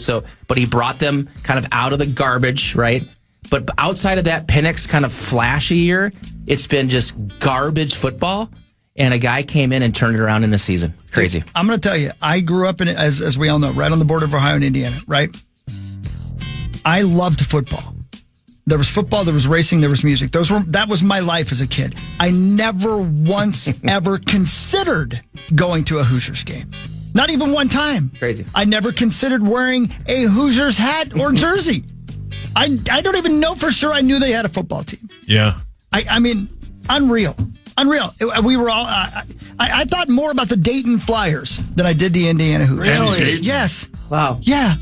but he brought them kind of out of the garbage, right? But outside of that Penix kind of flashy year, it's been just garbage football. And a guy came in and turned it around in the season. Crazy. I'm going to tell you, I grew up in, as we all know, right on the border of Ohio and Indiana, right? I loved football. There was football, there was racing, there was music. That was my life as a kid. I never once ever considered going to a Hoosiers game. Not even one time. Crazy. I never considered wearing a Hoosiers hat or jersey. I don't even know for sure I knew they had a football team. Yeah. I mean, unreal. We were all. I thought more about the Dayton Flyers than I did the Indiana Hoosiers. Really? Yes. Wow. Yeah.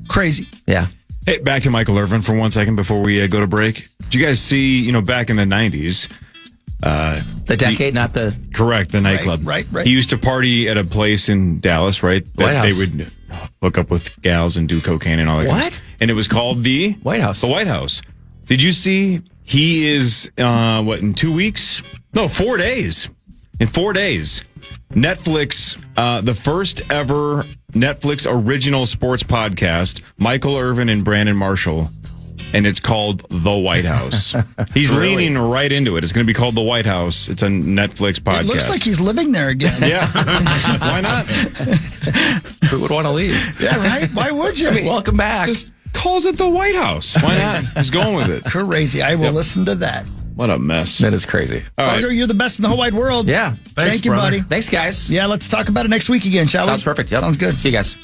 Crazy. Yeah. Hey, back to Michael Irvin for 1 second before we go to break. Did you guys see, back in the 90s? The decade, not the... Correct, the nightclub. Right. He used to party at a place in Dallas, right? White House. They would hook up with gals and do cocaine and all that. What? And it was called the... White House. The White House. Did you see he is, in 2 weeks? No, 4 days. In 4 days. Netflix, the first ever Netflix original sports podcast, Michael Irvin and Brandon Marshall, and it's called The White House. He's leaning right into it. It's going to be called The White House. It's a Netflix podcast. It looks like he's living there again. Yeah. Why not? Who would want to leave? Yeah, right? Why would you? Welcome back. Just calls it The White House. Why not? He's going with it. Crazy. I will listen to that. What a mess. That is crazy. All Fargo, right. you're the best in the whole wide world. Yeah. Thank you, brother. buddy. Thanks, guys. Yeah, let's talk about it next week again, shall we? Sounds perfect. Yep. Sounds good. See you guys.